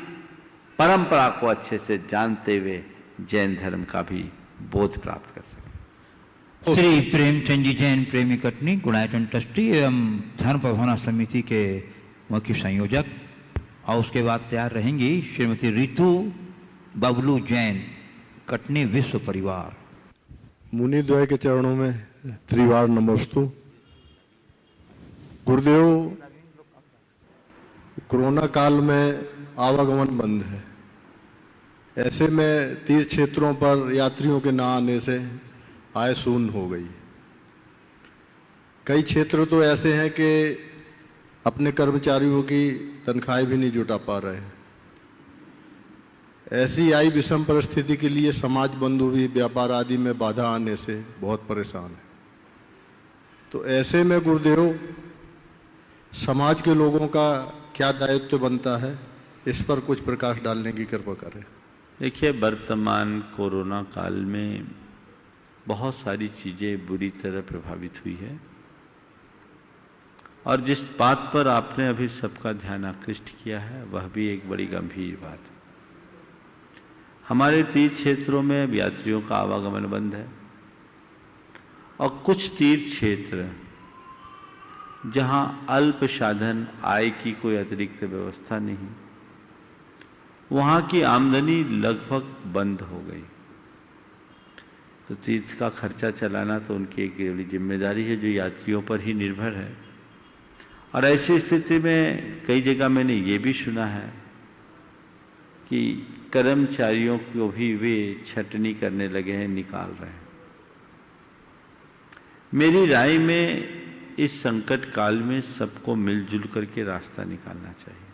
परंपरा को अच्छे से जानते हुए जैन धर्म का भी बोध प्राप्त कर सकें।
श्री प्रेमचंद जी जैन प्रेमी कटनी गुणायतन ट्रस्टी एवं धर्म प्रभावना समिति के मुख्य संयोजक, और उसके बाद तैयार रहेंगी श्रीमती रितु बबलू जैन कटनी विश्व परिवार।
मुनिद्वय के चरणों में त्रिवार नमोस्तु। गुरुदेव, कोरोना काल में आवागमन बंद है। ऐसे में तीर्थ क्षेत्रों पर यात्रियों के ना आने से आय शून्य हो गई। कई क्षेत्र तो ऐसे हैं कि अपने कर्मचारियों की तनख्वाहें भी नहीं जुटा पा रहे हैं। ऐसी आई विषम परिस्थिति के लिए समाज बंधु भी व्यापार आदि में बाधा आने से बहुत परेशान है। तो ऐसे में गुरुदेव, समाज के लोगों का क्या दायित्व बनता है, इस पर कुछ प्रकाश डालने की कृपा करें।
देखिए, वर्तमान कोरोना काल में बहुत सारी चीज़ें बुरी तरह प्रभावित हुई है, और जिस बात पर आपने अभी सबका ध्यान आकृष्ट किया है वह भी एक बड़ी गंभीर बात है। हमारे तीर्थ क्षेत्रों में अब यात्रियों का आवागमन बंद है, और कुछ तीर्थ क्षेत्र जहां अल्प साधन आय की कोई अतिरिक्त व्यवस्था नहीं, वहां की आमदनी लगभग बंद हो गई। तो तीर्थ का खर्चा चलाना तो उनकी एक बड़ी जिम्मेदारी है जो यात्रियों पर ही निर्भर है। और ऐसी स्थिति में कई जगह मैंने ये भी सुना है कि कर्मचारियों को भी वे छटनी करने लगे हैं, निकाल रहे हैं। मेरी राय में इस संकट काल में सबको मिलजुल करके रास्ता निकालना चाहिए।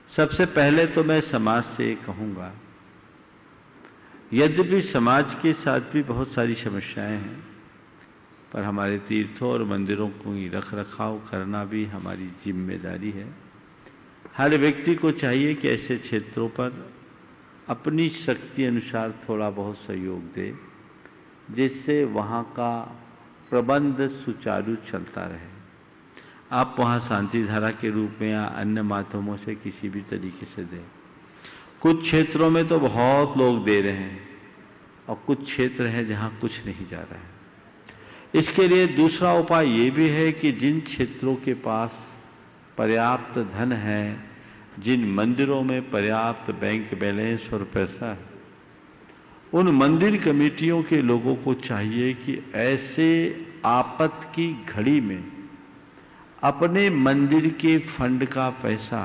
सबसे पहले तो मैं समाज से कहूँगा, यद्यपि समाज के साथ भी बहुत सारी समस्याएं हैं, पर हमारे तीर्थों और मंदिरों को रख रखाव करना भी हमारी जिम्मेदारी है। हर व्यक्ति को चाहिए कि ऐसे क्षेत्रों पर अपनी शक्ति अनुसार थोड़ा बहुत सहयोग दे, जिससे वहाँ का प्रबंध सुचारू चलता रहे। आप वहाँ शांति धारा के रूप में या अन्य माध्यमों से किसी भी तरीके से दें। कुछ क्षेत्रों में तो बहुत लोग दे रहे हैं, और कुछ क्षेत्र हैं जहाँ कुछ नहीं जा रहा है। इसके लिए दूसरा उपाय ये भी है कि जिन क्षेत्रों के पास पर्याप्त धन है, जिन मंदिरों में पर्याप्त बैंक बैलेंस और पैसा है, उन मंदिर कमेटियों के लोगों को चाहिए कि ऐसे आपत की घड़ी में अपने मंदिर के फंड का पैसा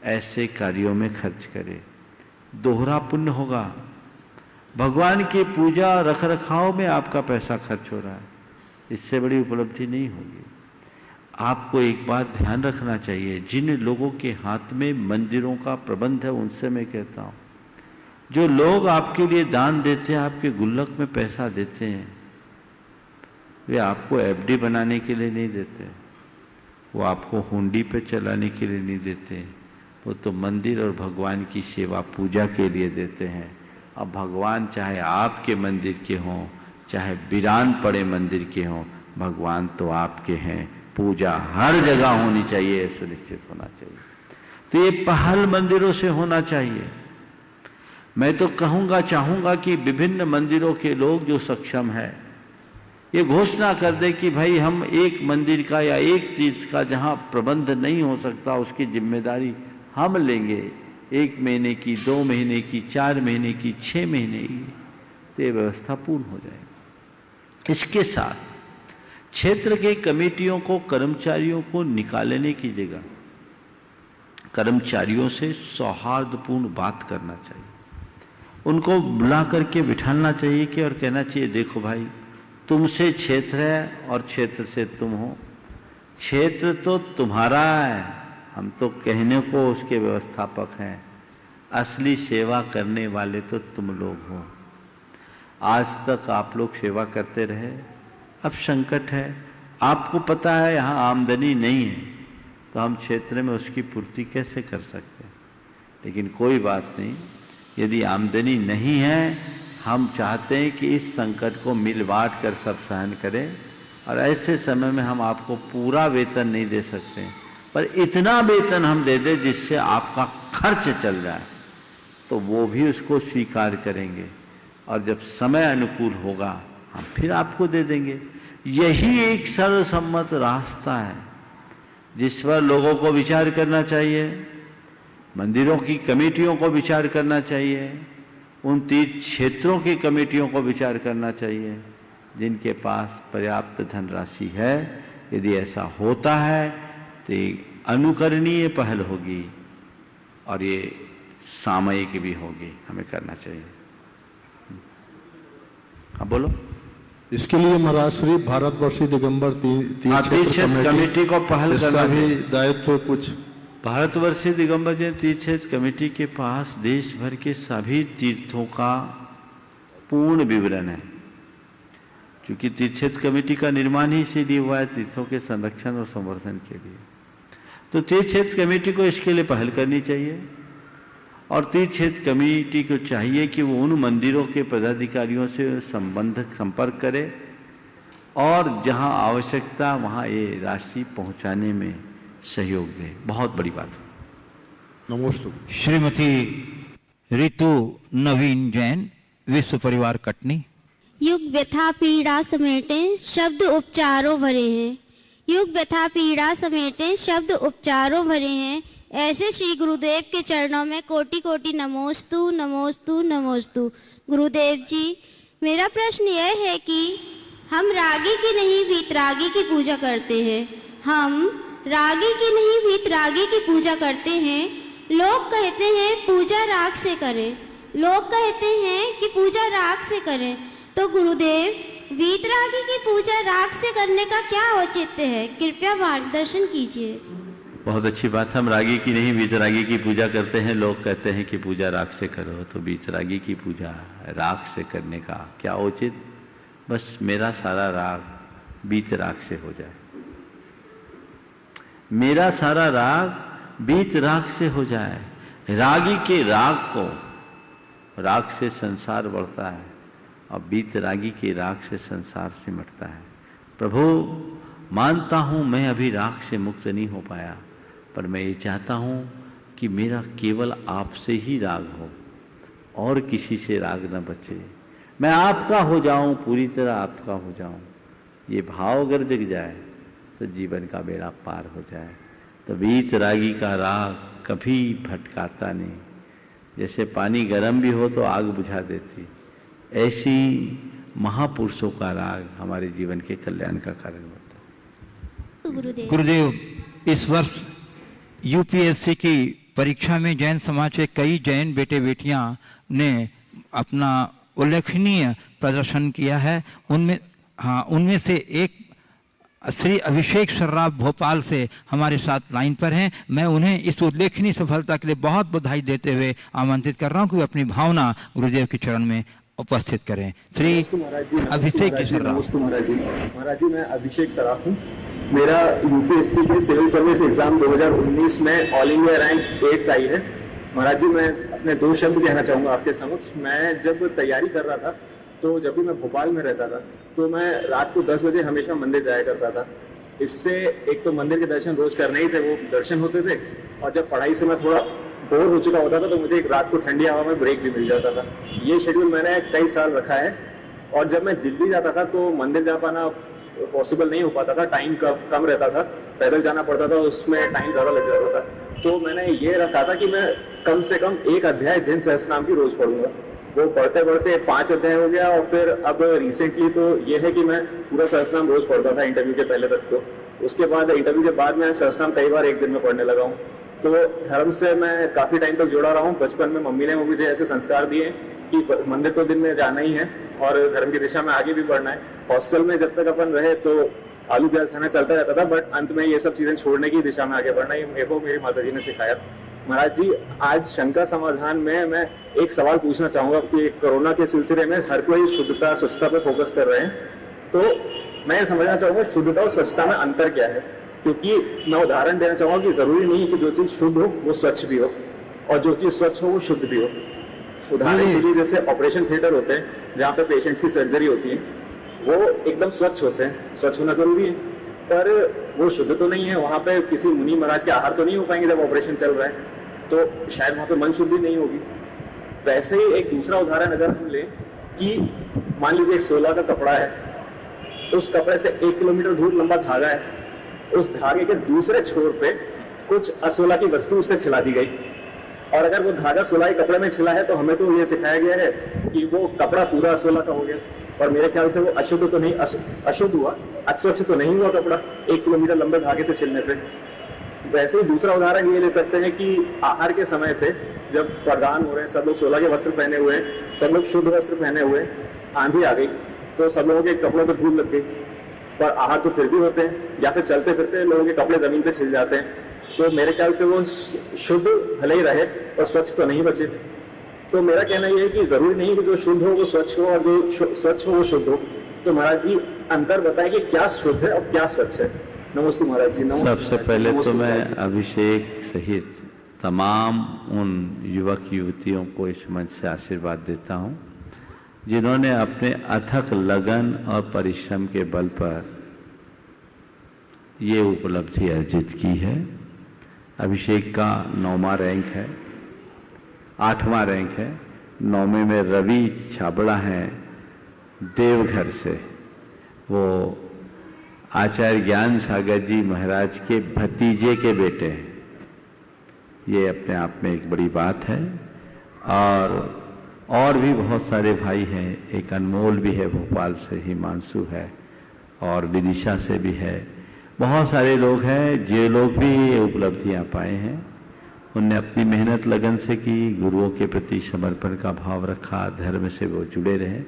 ऐसे कार्यों में खर्च करे। दोहरा पुण्य होगा। भगवान की पूजा रख रखाव में आपका पैसा खर्च हो रहा है, इससे बड़ी उपलब्धि नहीं होगी। आपको एक बात ध्यान रखना चाहिए, जिन लोगों के हाथ में मंदिरों का प्रबंध है उनसे मैं कहता हूँ, जो लोग आपके लिए दान देते हैं, आपके गुल्लक में पैसा देते हैं, वे आपको एफडी बनाने के लिए नहीं देते, वो आपको हुंडी पे चलाने के लिए नहीं देते, वो तो मंदिर और भगवान की सेवा पूजा के लिए देते हैं। अब भगवान चाहे आपके मंदिर के हों, चाहे वीरान पड़े मंदिर के हों, भगवान तो आपके हैं। पूजा हर जगह होनी चाहिए, सुनिश्चित होना चाहिए। तो ये पहल मंदिरों से होना चाहिए। मैं तो कहूँगा, चाहूँगा कि विभिन्न मंदिरों के लोग जो सक्षम है, ये घोषणा कर दे कि भाई हम एक मंदिर का या एक चीज का जहाँ प्रबंध नहीं हो सकता उसकी जिम्मेदारी हम लेंगे, 1 महीने की, 2 महीने की, 4 महीने की, 6 महीने की, तो ये व्यवस्था पूर्ण हो जाएगी। इसके साथ क्षेत्र के कमेटियों को, कर्मचारियों को निकालने की जगह कर्मचारियों से सौहार्दपूर्ण बात करना चाहिए, उनको बुला करके बिठाना चाहिए कि और कहना चाहिए देखो भाई, तुमसे क्षेत्र है और क्षेत्र से तुम हो, क्षेत्र तो तुम्हारा है, हम तो कहने को उसके व्यवस्थापक हैं, असली सेवा करने वाले तो तुम लोग हो। आज तक आप लोग सेवा करते रहे, अब संकट है, आपको पता है यहाँ आमदनी नहीं है, तो हम क्षेत्र में उसकी पूर्ति कैसे कर सकते हैं। लेकिन कोई बात नहीं, यदि आमदनी नहीं है, हम चाहते हैं कि इस संकट को मिल बांट कर सब सहन करें, और ऐसे समय में हम आपको पूरा वेतन नहीं दे सकते, पर इतना वेतन हम दे दें जिससे आपका खर्च चल जाए, तो वो भी उसको स्वीकार करेंगे, और जब समय अनुकूल होगा हम फिर आपको दे देंगे। यही एक सर्वसम्मत रास्ता है जिस पर लोगों को विचार करना चाहिए, मंदिरों की कमेटियों को विचार करना चाहिए, उन 3 क्षेत्रों की कमेटियों को विचार करना चाहिए जिनके पास पर्याप्त धनराशि है। यदि ऐसा होता है तो ये अनुकरणीय पहल होगी और ये सामयिक भी होगी, हमें करना चाहिए। हाँ बोलो।
इसके लिए महाराज श्री भारतवर्षीय दिगंबर तीर्थ
कमेटी को पहल करना
भी दायित्व कुछ।
भारतवर्षीय दिगंबर जैन तीर्थ कमेटी के पास देश भर के सभी तीर्थों का पूर्ण विवरण है, क्योंकि तीर्थ कमेटी का निर्माण ही इसीलिए हुआ है, तीर्थों के संरक्षण और संवर्धन के लिए। तो तीर्थ कमेटी को इसके लिए पहल करनी चाहिए, और तीर्थ कमेटी को चाहिए कि वो उन मंदिरों के पदाधिकारियों से संपर्क करे और जहां आवश्यकता वहां ये राशि पहुंचाने में सहयोग दे। बहुत बड़ी बात है।
नमस्ते।
श्रीमती ऋतु नवीन जैन, विश्व परिवार कटनी।
युग व्यथा पीड़ा समेटे शब्द उपचारों भरे हैं, युग व्यथा पीड़ा समेटे शब्द उपचारों भरे हैं, ऐसे श्री गुरुदेव के चरणों में कोटि कोटि नमोस्तु नमोस्तु नमोस्तु। गुरुदेव जी, मेरा प्रश्न यह है कि हम रागी की नहीं वीतरागी की पूजा करते हैं, हम रागी की नहीं वीतरागी की पूजा करते हैं। लोग कहते हैं पूजा राग से करें, लोग कहते हैं कि पूजा राग से करें, तो गुरुदेव वीतरागी की पूजा राग से करने का क्या औचित्य है, कृपया मार्गदर्शन कीजिए।
बहुत अच्छी बात। हम रागी की नहीं वीतरागी की पूजा करते हैं, लोग कहते हैं कि पूजा राग से करो, तो वीतरागी की पूजा राग से करने का क्या उचित। बस मेरा सारा राग वीतराग से हो जाए, मेरा सारा राग वीतराग से हो जाए। रागी के राग को, राग से संसार बढ़ता है और वीतरागी के राग से संसार सिमटता है। प्रभु, मानता हूं मैं अभी राग से मुक्त नहीं हो पाया, पर मैं ये चाहता हूँ कि मेरा केवल आपसे ही राग हो और किसी से राग न बचे, मैं आपका हो जाऊं, पूरी तरह आपका हो जाऊं। ये भाव अगर जग जाए तो जीवन का बेड़ा पार हो जाए। तो वीतरागी का राग कभी भटकाता नहीं, जैसे पानी गर्म भी हो तो आग बुझा देती, ऐसी महापुरुषों का राग हमारे जीवन के कल्याण का कारण होता है।
गुरुदेव, इस वर्ष यूपीएससी की परीक्षा में जैन समाज के कई जैन बेटे बेटियां ने अपना उल्लेखनीय प्रदर्शन किया है। उनमें से एक श्री अभिषेक सर्राफ भोपाल से हमारे साथ लाइन पर हैं। मैं उन्हें इस उल्लेखनीय सफलता के लिए बहुत बधाई देते हुए आमंत्रित कर रहा हूं कि अपनी भावना गुरुदेव के चरण में उपस्थित करें। श्री अभिषेक सर्राफ।
महाराज जी, मैं अभिषेक सर्राफ हूँ। मेरा यूपीएससी के सिविल सर्विस एग्जाम 2019 में ऑल इंडिया रैंक 8 आई है। महाराज जी, मैं अपने 2 शब्द कहना चाहूँगा आपके समक्ष। मैं जब तैयारी कर रहा था तो जब भी मैं भोपाल में रहता था तो मैं रात को 10 बजे हमेशा मंदिर जाया करता था। इससे एक तो मंदिर के दर्शन रोज करने ही थे, वो दर्शन होते थे, और जब पढ़ाई से मैं थोड़ा बोर हो चुका होता था तो मुझे एक रात को ठंडी हवा में ब्रेक भी मिल जाता था। ये शेड्यूल मैंने कई साल रखा है और जब मैं दिल्ली जाता था तो मंदिर जा पाना पॉसिबल नहीं हो पाता था, टाइम कम रहता था, पैदल जाना पड़ता था, उसमें टाइम ज़्यादा लग जाता था। तो मैंने ये रखा था कि मैं कम से कम 1 अध्याय जिन सहस्त्रनाम की रोज पढ़ूंगा। वो पढ़ते पढ़ते 5 अध्याय हो गया, और फिर अब रिसेंटली तो ये है कि मैं पूरा सहस्त्रनाम रोज पढ़ता था इंटरव्यू के पहले तक। तो उसके बाद इंटरव्यू के बाद मैं सहस्त्रनाम कई बार एक दिन में पढ़ने लगा हूँ। तो धर्म से मैं काफ़ी टाइम तक जुड़ा रहा हूँ। बचपन में मम्मी ने मुझे ऐसे संस्कार दिए कि मंदिर तो दिन में जाना ही है और धर्म की दिशा में आगे भी बढ़ना है। हॉस्टल में जब तक अपन रहे तो आलू प्याज खाना चलता रहता था, बट अंत में ये सब चीजें छोड़ने की दिशा में आगे बढ़ना, ये मेरे को मेरी माताजी ने सिखाया। महाराज जी, आज शंका समाधान में मैं एक सवाल पूछना चाहूंगा कि कोरोना के सिलसिले में हर कोई शुद्धता स्वच्छता पे फोकस कर रहे हैं, तो मैं समझना चाहूंगा शुद्धता और स्वच्छता में अंतर क्या है। क्योंकि मैं उदाहरण देना चाहूंगा कि जरूरी नहीं है कि जो चीज शुद्ध हो वो स्वच्छ भी हो, और जो चीज स्वच्छ हो वो शुद्ध भी हो। उदाहरण के लिए जैसे ऑपरेशन थिएटर होते हैं जहाँ पे पेशेंट्स की सर्जरी होती है, वो एकदम स्वच्छ होते हैं, स्वच्छ होना जरूरी है, पर वो शुद्ध तो नहीं है। वहाँ पे किसी मुनि महाराज के आहार तो नहीं हो पाएंगे जब ऑपरेशन चल रहा है, तो शायद वहाँ पे मन शुद्धि नहीं होगी। वैसे ही एक दूसरा उदाहरण अगर हम लें कि मान लीजिए 16 का कपड़ा है, उस कपड़े से 1 किलोमीटर दूर लंबा धागा है, उस धागे के दूसरे छोर पे कुछ 16 की वस्तु उससे छिला दी गई, और अगर वो धागा 16 के कपड़े में छिला है तो हमें तो ये सिखाया गया है कि वो कपड़ा पूरा 16 का हो गया, और मेरे ख्याल से वो अशुद्ध तो नहीं, अशुद्ध हुआ, अस्वच्छ तो नहीं हुआ कपड़ा 1 किलोमीटर लंबे धागे से छिलने पे। वैसे ही दूसरा उदाहरण ये ले सकते हैं कि आहार के समय पे जब प्रदान हो रहे हैं, सब लोग 16 के वस्त्र पहने हुए हैं, सब लोग शुद्ध वस्त्र पहने हुए हैं, आंधी आ गई तो सब लोगों के कपड़ों पे धूल लग गई, पर आहार तो फिर भी होते हैं, या फिर चलते फिरते लोगों के कपड़े जमीन पे छिल जाते हैं, तो मेरे ख्याल से वो शुद्ध भले ही रहे और स्वच्छ तो नहीं बचे। तो मेरा कहना यह है कि जरूरी नहीं कि जो शुद्ध हो वो स्वच्छ हो और जो स्वच्छ हो वो शुद्ध हो। तो महाराज जी अंतर बताएं कि क्या शुद्ध है और क्या स्वच्छ है। नमस्ते महाराज जी। नमस्ते।
सबसे पहले तो मैं अभिषेक सहित तमाम उन युवक युवतियों को इस मंच से आशीर्वाद देता हूँ जिन्होंने अपने अथक लगन और परिश्रम के बल पर ये उपलब्धि अर्जित की है। अभिषेक का 9वां रैंक है, 8वां रैंक है, 9वें में रवि छाबड़ा हैं देवघर से, वो आचार्य ज्ञान सागर जी महाराज के भतीजे के बेटे हैं। ये अपने आप में एक बड़ी बात है। और भी बहुत सारे भाई हैं, एक अनमोल भी है भोपाल से, हिमांशु है, और विदिशा से भी है। बहुत सारे लोग हैं जो लोग भी ये उपलब्धियाँ पाए हैं, उनने अपनी मेहनत लगन से की, गुरुओं के प्रति समर्पण का भाव रखा, धर्म से वो जुड़े रहे।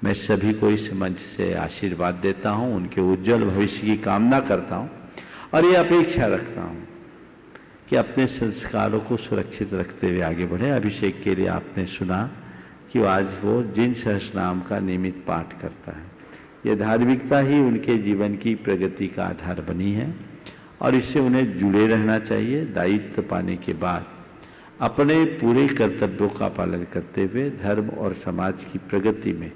मैं सभी को इस मंच से आशीर्वाद देता हूँ, उनके उज्जवल भविष्य की कामना करता हूँ, और ये अपेक्षा रखता हूँ कि अपने संस्कारों को सुरक्षित रखते हुए आगे बढ़े। अभिषेक के लिए आपने सुना कि आज वो जिन सहस्रनाम का नियमित पाठ करता है, ये धार्मिकता ही उनके जीवन की प्रगति का आधार बनी है, और इससे उन्हें जुड़े रहना चाहिए। दायित्व पाने के बाद अपने पूरे कर्तव्यों का पालन करते हुए धर्म और समाज की प्रगति में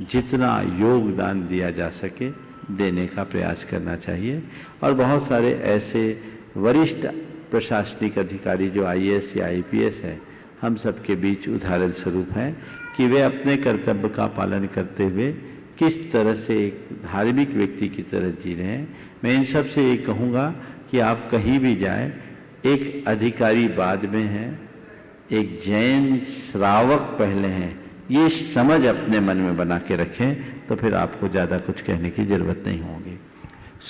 जितना योगदान दिया जा सके देने का प्रयास करना चाहिए। और बहुत सारे ऐसे वरिष्ठ प्रशासनिक अधिकारी जो IAS या IPS हैं, हम सबके बीच उदाहरण स्वरूप हैं कि वे अपने कर्तव्य का पालन करते हुए किस तरह से एक धार्मिक व्यक्ति की तरह जी रहे हैं। मैं इन सब से ये कहूँगा कि आप कहीं भी जाएं, एक अधिकारी बाद में है, एक जैन श्रावक पहले हैं, ये समझ अपने मन में बना के रखें, तो फिर आपको ज़्यादा कुछ कहने की ज़रूरत नहीं होगी।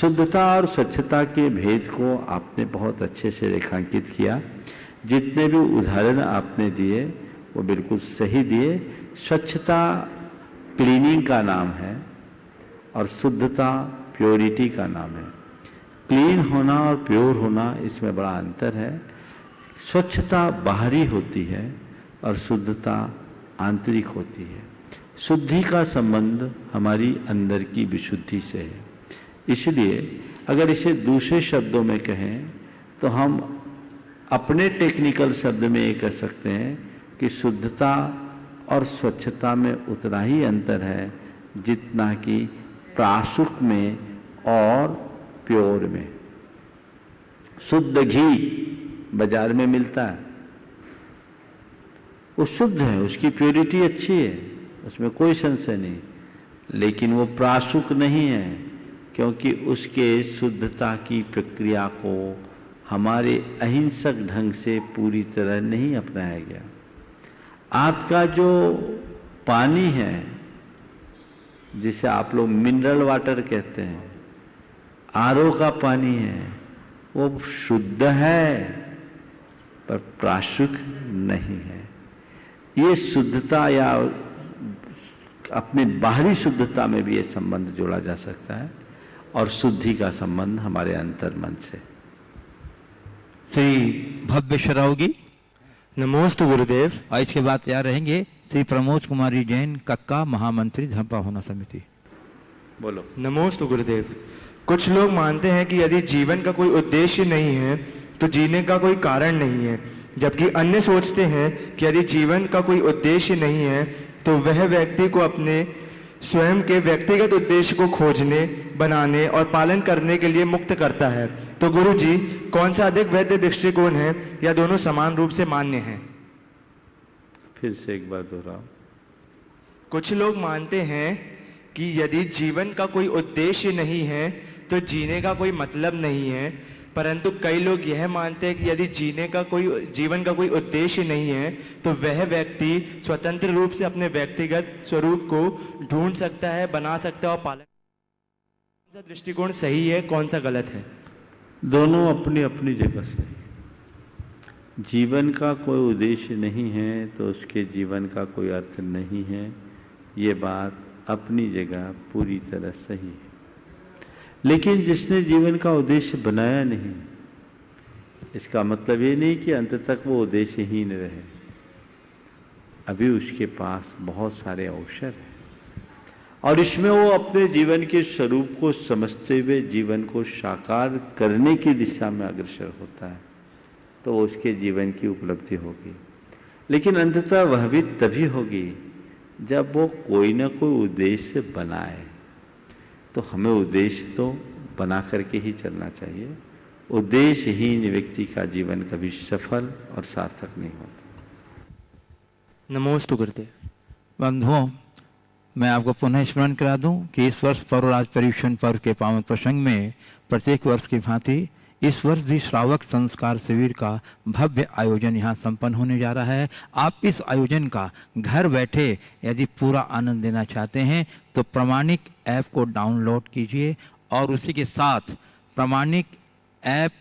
शुद्धता और स्वच्छता के भेद को आपने बहुत अच्छे से रेखांकित किया। जितने भी उदाहरण आपने दिए वो बिल्कुल सही दिए। स्वच्छता क्लीनिंग का नाम है और शुद्धता प्योरिटी का नाम है। क्लीन होना और प्योर होना, इसमें बड़ा अंतर है। स्वच्छता बाहरी होती है और शुद्धता आंतरिक होती है। शुद्धि का संबंध हमारी अंदर की विशुद्धि से है। इसलिए अगर इसे दूसरे शब्दों में कहें तो हम अपने टेक्निकल शब्द में ये कह सकते हैं कि शुद्धता और स्वच्छता में उतना ही अंतर है जितना कि प्राशुक में और प्योर में। शुद्ध घी बाजार में मिलता है, वो शुद्ध है, उसकी प्योरिटी अच्छी है, उसमें कोई संशय नहीं। लेकिन वो प्राशुक नहीं है, क्योंकि उसके शुद्धता की प्रक्रिया को हमारे अहिंसक ढंग से पूरी तरह नहीं अपनाया गया। आपका जो पानी है, जिसे आप लोग मिनरल वाटर कहते हैं, आरओ का पानी है, वो शुद्ध है पर प्राशुक नहीं है। ये शुद्धता या अपने बाहरी शुद्धता में भी ये संबंध जोड़ा जा सकता है, और शुद्धि का संबंध हमारे अंतर्मन से।
श्री भव्य शरावगी,
नमोस्तु गुरुदेव।
और इसके बाद तैयार रहेंगे श्री प्रमोद कुमारी जैन, कक्का, महामंत्री धर्म भावना समिति।
बोलो।
नमोस्तु गुरुदेव। कुछ लोग मानते हैं कि यदि जीवन का कोई उद्देश्य नहीं है तो जीने का कोई कारण नहीं है, जबकि अन्य सोचते हैं कि यदि जीवन का कोई उद्देश्य नहीं है तो वह व्यक्ति को अपने स्वयं के व्यक्तिगत उद्देश्य को खोजने, बनाने और पालन करने के लिए मुक्त करता है। तो गुरु जी, कौन सा अधिक वैध दृष्टिकोण है या दोनों समान रूप से मान्य हैं?
फिर से एक बार दोहराओ।
कुछ लोग मानते हैं कि यदि जीवन का कोई उद्देश्य नहीं है तो जीने का कोई मतलब नहीं है, परंतु कई लोग यह मानते हैं कि यदि जीवन का कोई उद्देश्य नहीं है तो वह व्यक्ति स्वतंत्र रूप से अपने व्यक्तिगत स्वरूप को ढूंढ सकता है, बना सकता है और पालन। कौन सा दृष्टिकोण सही है, कौन सा गलत है?
दोनों अपनी अपनी जगह से। जीवन का कोई उद्देश्य नहीं है तो उसके जीवन का कोई अर्थ नहीं है, ये बात अपनी जगह पूरी तरह सही है। लेकिन जिसने जीवन का उद्देश्य बनाया नहीं, इसका मतलब ये नहीं कि अंत तक वो उद्देश्यहीन रहे। अभी उसके पास बहुत सारे अवसर हैं, और इसमें वो अपने जीवन के स्वरूप को समझते हुए जीवन को साकार करने की दिशा में अग्रसर होता है, तो उसके जीवन की उपलब्धि होगी। लेकिन अंततः वह भी तभी होगी जब वो कोई ना कोई उद्देश्य बनाए। तो हमें उद्देश्य तो बना करके ही चलना चाहिए। उद्देश्यहीन व्यक्ति का जीवन कभी सफल और सार्थक नहीं होता।
नमोस्तु गुरुदेव।
बंधुओं, मैं आपको पुनः स्मरण करा दूं कि इस वर्ष पर्वराज पर्युषण पर्व के पावन प्रसंग में प्रत्येक वर्ष की भांति इस वर्ष भी श्रावक संस्कार शिविर का भव्य आयोजन यहाँ संपन्न होने जा रहा है। आप इस आयोजन का घर बैठे यदि पूरा आनंद लेना चाहते हैं तो प्रमाणिक ऐप को डाउनलोड कीजिए, और उसी के साथ प्रमाणिक ऐप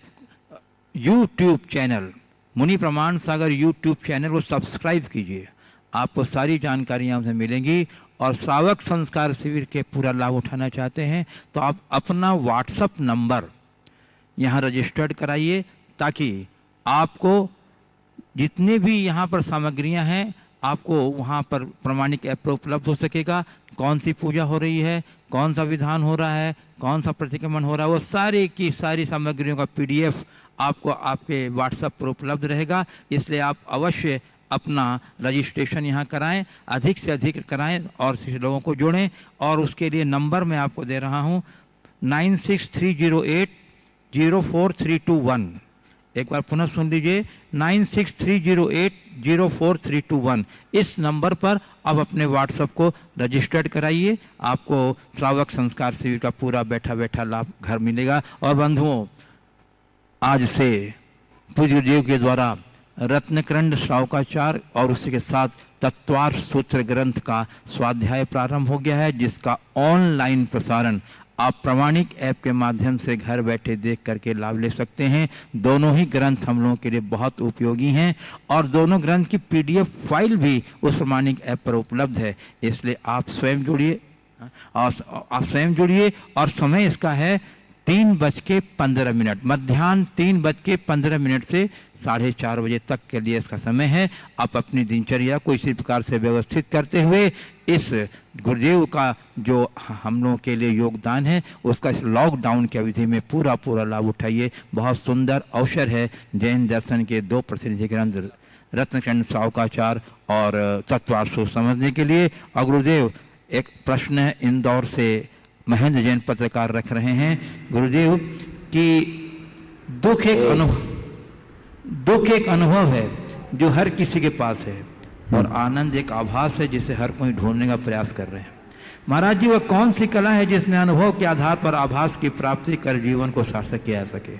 यूट्यूब चैनल, मुनि प्रमाण सागर यूट्यूब चैनल को सब्सक्राइब कीजिए। आपको सारी जानकारियाँ उनसे मिलेंगी। और श्रावक संस्कार शिविर के पूरा लाभ उठाना चाहते हैं तो आप अपना व्हाट्सएप नंबर यहाँ रजिस्टर्ड कराइए, ताकि आपको जितने भी यहाँ पर सामग्रियाँ हैं आपको वहाँ पर प्रमाणिक ऐप पर उपलब्ध हो सकेगा। कौन सी पूजा हो रही है, कौन सा विधान हो रहा है, कौन सा प्रतिक्रमण हो रहा है, वो सारी की सारी सामग्रियों का PDF आपको आपके व्हाट्सएप पर उपलब्ध रहेगा। इसलिए आप अवश्य अपना रजिस्ट्रेशन यहाँ कराएं, अधिक से अधिक कराएं और लोगों को जोड़ें। और उसके लिए नंबर मैं आपको दे रहा हूँ 9630804321। एक बार पुनः सुन लीजिए, 9630804321। इस नंबर पर आप अपने व्हाट्सएप को रजिस्टर्ड कराइए। आपको श्रावक संस्कार शिविर का पूरा बैठा बैठा लाभ घर मिलेगा। और बंधुओं, आज से पूज्य देव के द्वारा रत्नकरंड श्रावकाचार और उसी के साथ तत्वार्थ सूत्र ग्रंथ का स्वाध्याय प्रारंभ हो गया है, जिसका ऑनलाइन प्रसारण आप प्रमाणिक ऐप के माध्यम से घर बैठे देख करके लाभ ले सकते हैं। दोनों ही ग्रंथ हम लोगों के लिए बहुत उपयोगी हैं, और दोनों ग्रंथ की PDF फाइल भी उस प्रमाणिक ऐप पर उपलब्ध है। इसलिए आप स्वयं जुड़िए, और समय इसका है 3:15, मध्याह्न 3:15 से 4:30 बजे तक के लिए इसका समय है। आप अपनी दिनचर्या को इसी प्रकार से व्यवस्थित करते हुए इस गुरुदेव का जो हम लोगों के लिए योगदान है उसका इस लॉकडाउन की अवधि में पूरा लाभ उठाइए। बहुत सुंदर अवसर है जैन दर्शन के 2 प्रसिद्ध ग्रंथ रत्नकरंड श्रावकाचार और तत्वार्थ सूत्र समझने के लिए। और गुरुदेव, एक प्रश्न है इंदौर से महेंद्र जैन पत्रकार रख रहे हैं। गुरुदेव की दुख एक अनुभव है जो हर किसी के पास है, और आनंद एक आभास है जिसे हर कोई ढूंढने का प्रयास कर रहे हैं। महाराज जी, वह कौन सी कला है जिसमें अनुभव के आधार पर आभास की प्राप्ति कर जीवन को सार्थक किया जा सके?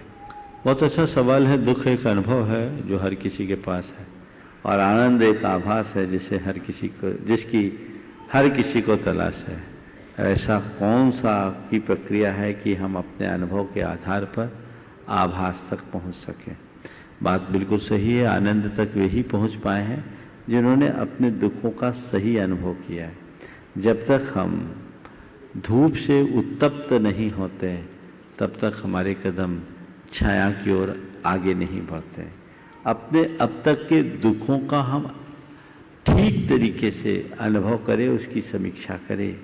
बहुत अच्छा सवाल है। दुख एक अनुभव है जो हर किसी के पास है, और आनंद एक आभास है जिसकी हर किसी को तलाश है। ऐसा कौन सा की प्रक्रिया है कि हम अपने अनुभव के आधार पर आभास तक पहुंच सकें? बात बिल्कुल सही है। आनंद तक वही पहुंच पाए हैं जिन्होंने अपने दुखों का सही अनुभव किया है। जब तक हम धूप से उत्तप्त नहीं होते तब तक हमारे कदम छाया की ओर आगे नहीं बढ़ते। अपने अब तक के दुखों का हम ठीक तरीके से अनुभव करें, उसकी समीक्षा करें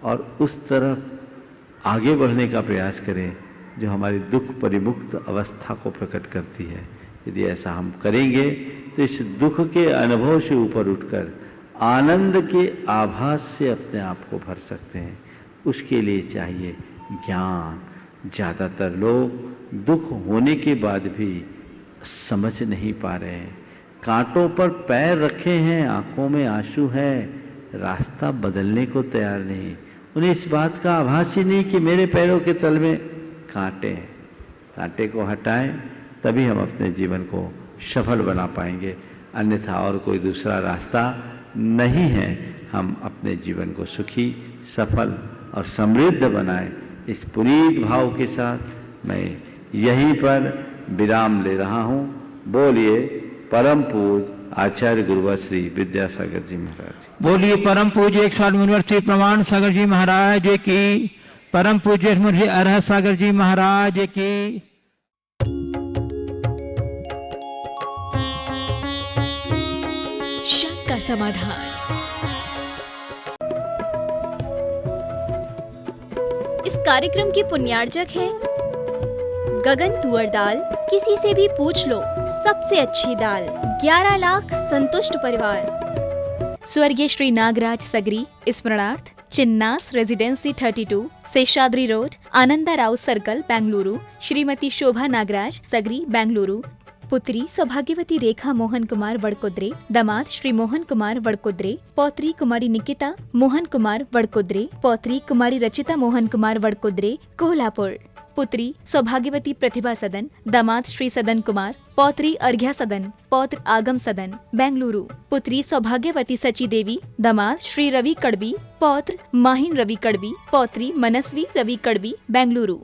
और उस तरफ आगे बढ़ने का प्रयास करें जो हमारी दुख परिमुक्त अवस्था को प्रकट करती है। यदि ऐसा हम करेंगे तो इस दुख के अनुभव से ऊपर उठकर आनंद के आभास से अपने आप को भर सकते हैं। उसके लिए चाहिए ज्ञान। ज़्यादातर लोग दुख होने के बाद भी समझ नहीं पा रहे हैं, कांटों पर पैर रखे हैं, आंखों में आंसू है, रास्ता बदलने को तैयार नहीं। उन्हें इस बात का आभास ही नहीं कि मेरे पैरों के तल में कांटे हैं। कांटे को हटाएं तभी हम अपने जीवन को सफल बना पाएंगे, अन्यथा और कोई दूसरा रास्ता नहीं है। हम अपने जीवन को सुखी, सफल और समृद्ध बनाएं। इस पुनीत भाव के साथ मैं यहीं पर विराम ले रहा हूँ। बोलिए परम पूज्य आचार्य गुरुवर श्री विद्यासागर जी महाराज।
बोलिए परम पूज्य 100 यूनिवर्सिटी प्रमाण सागर जी महाराज की, परम पूज्य मुझे अरहत सागर जी महाराज की।
शंका समाधान।
इस कार्यक्रम के पुण्यार्जक हैं गगन तुअरदाल। किसी से भी पूछ लो, सबसे अच्छी दाल। 11 लाख संतुष्ट परिवार।
स्वर्गीय श्री नागराज सगरी स्मरणार्थ Chinnas Residency 32 Seshadri Road, Ananda Rao Circle, Bengaluru. Shrimati Shobha Nagaraj Sagari, Bengaluru. पुत्री सौभाग्यवती रेखा मोहन कुमार वड़कुद्रे, दामाद श्री मोहन कुमार वड़कुद्रे, पौत्री कुमारी निकिता मोहन कुमार वड़कुद्रे, पौत्री कुमारी रचिता मोहन कुमार वड़कुद्रे, कोल्हापुर। पुत्री सौभाग्यवती प्रतिभा सदन, दामाद श्री सदन कुमार, पौत्री अर्घ्या सदन, पौत्र आगम सदन, बेंगलुरु। पुत्री सौभाग्यवती सची देवी, दामाद श्री रवि कड़बी, पौत्र माहिन रवि कड़बी, पौत्री मनस्वी रवि कड़बी, बेंगलुरु।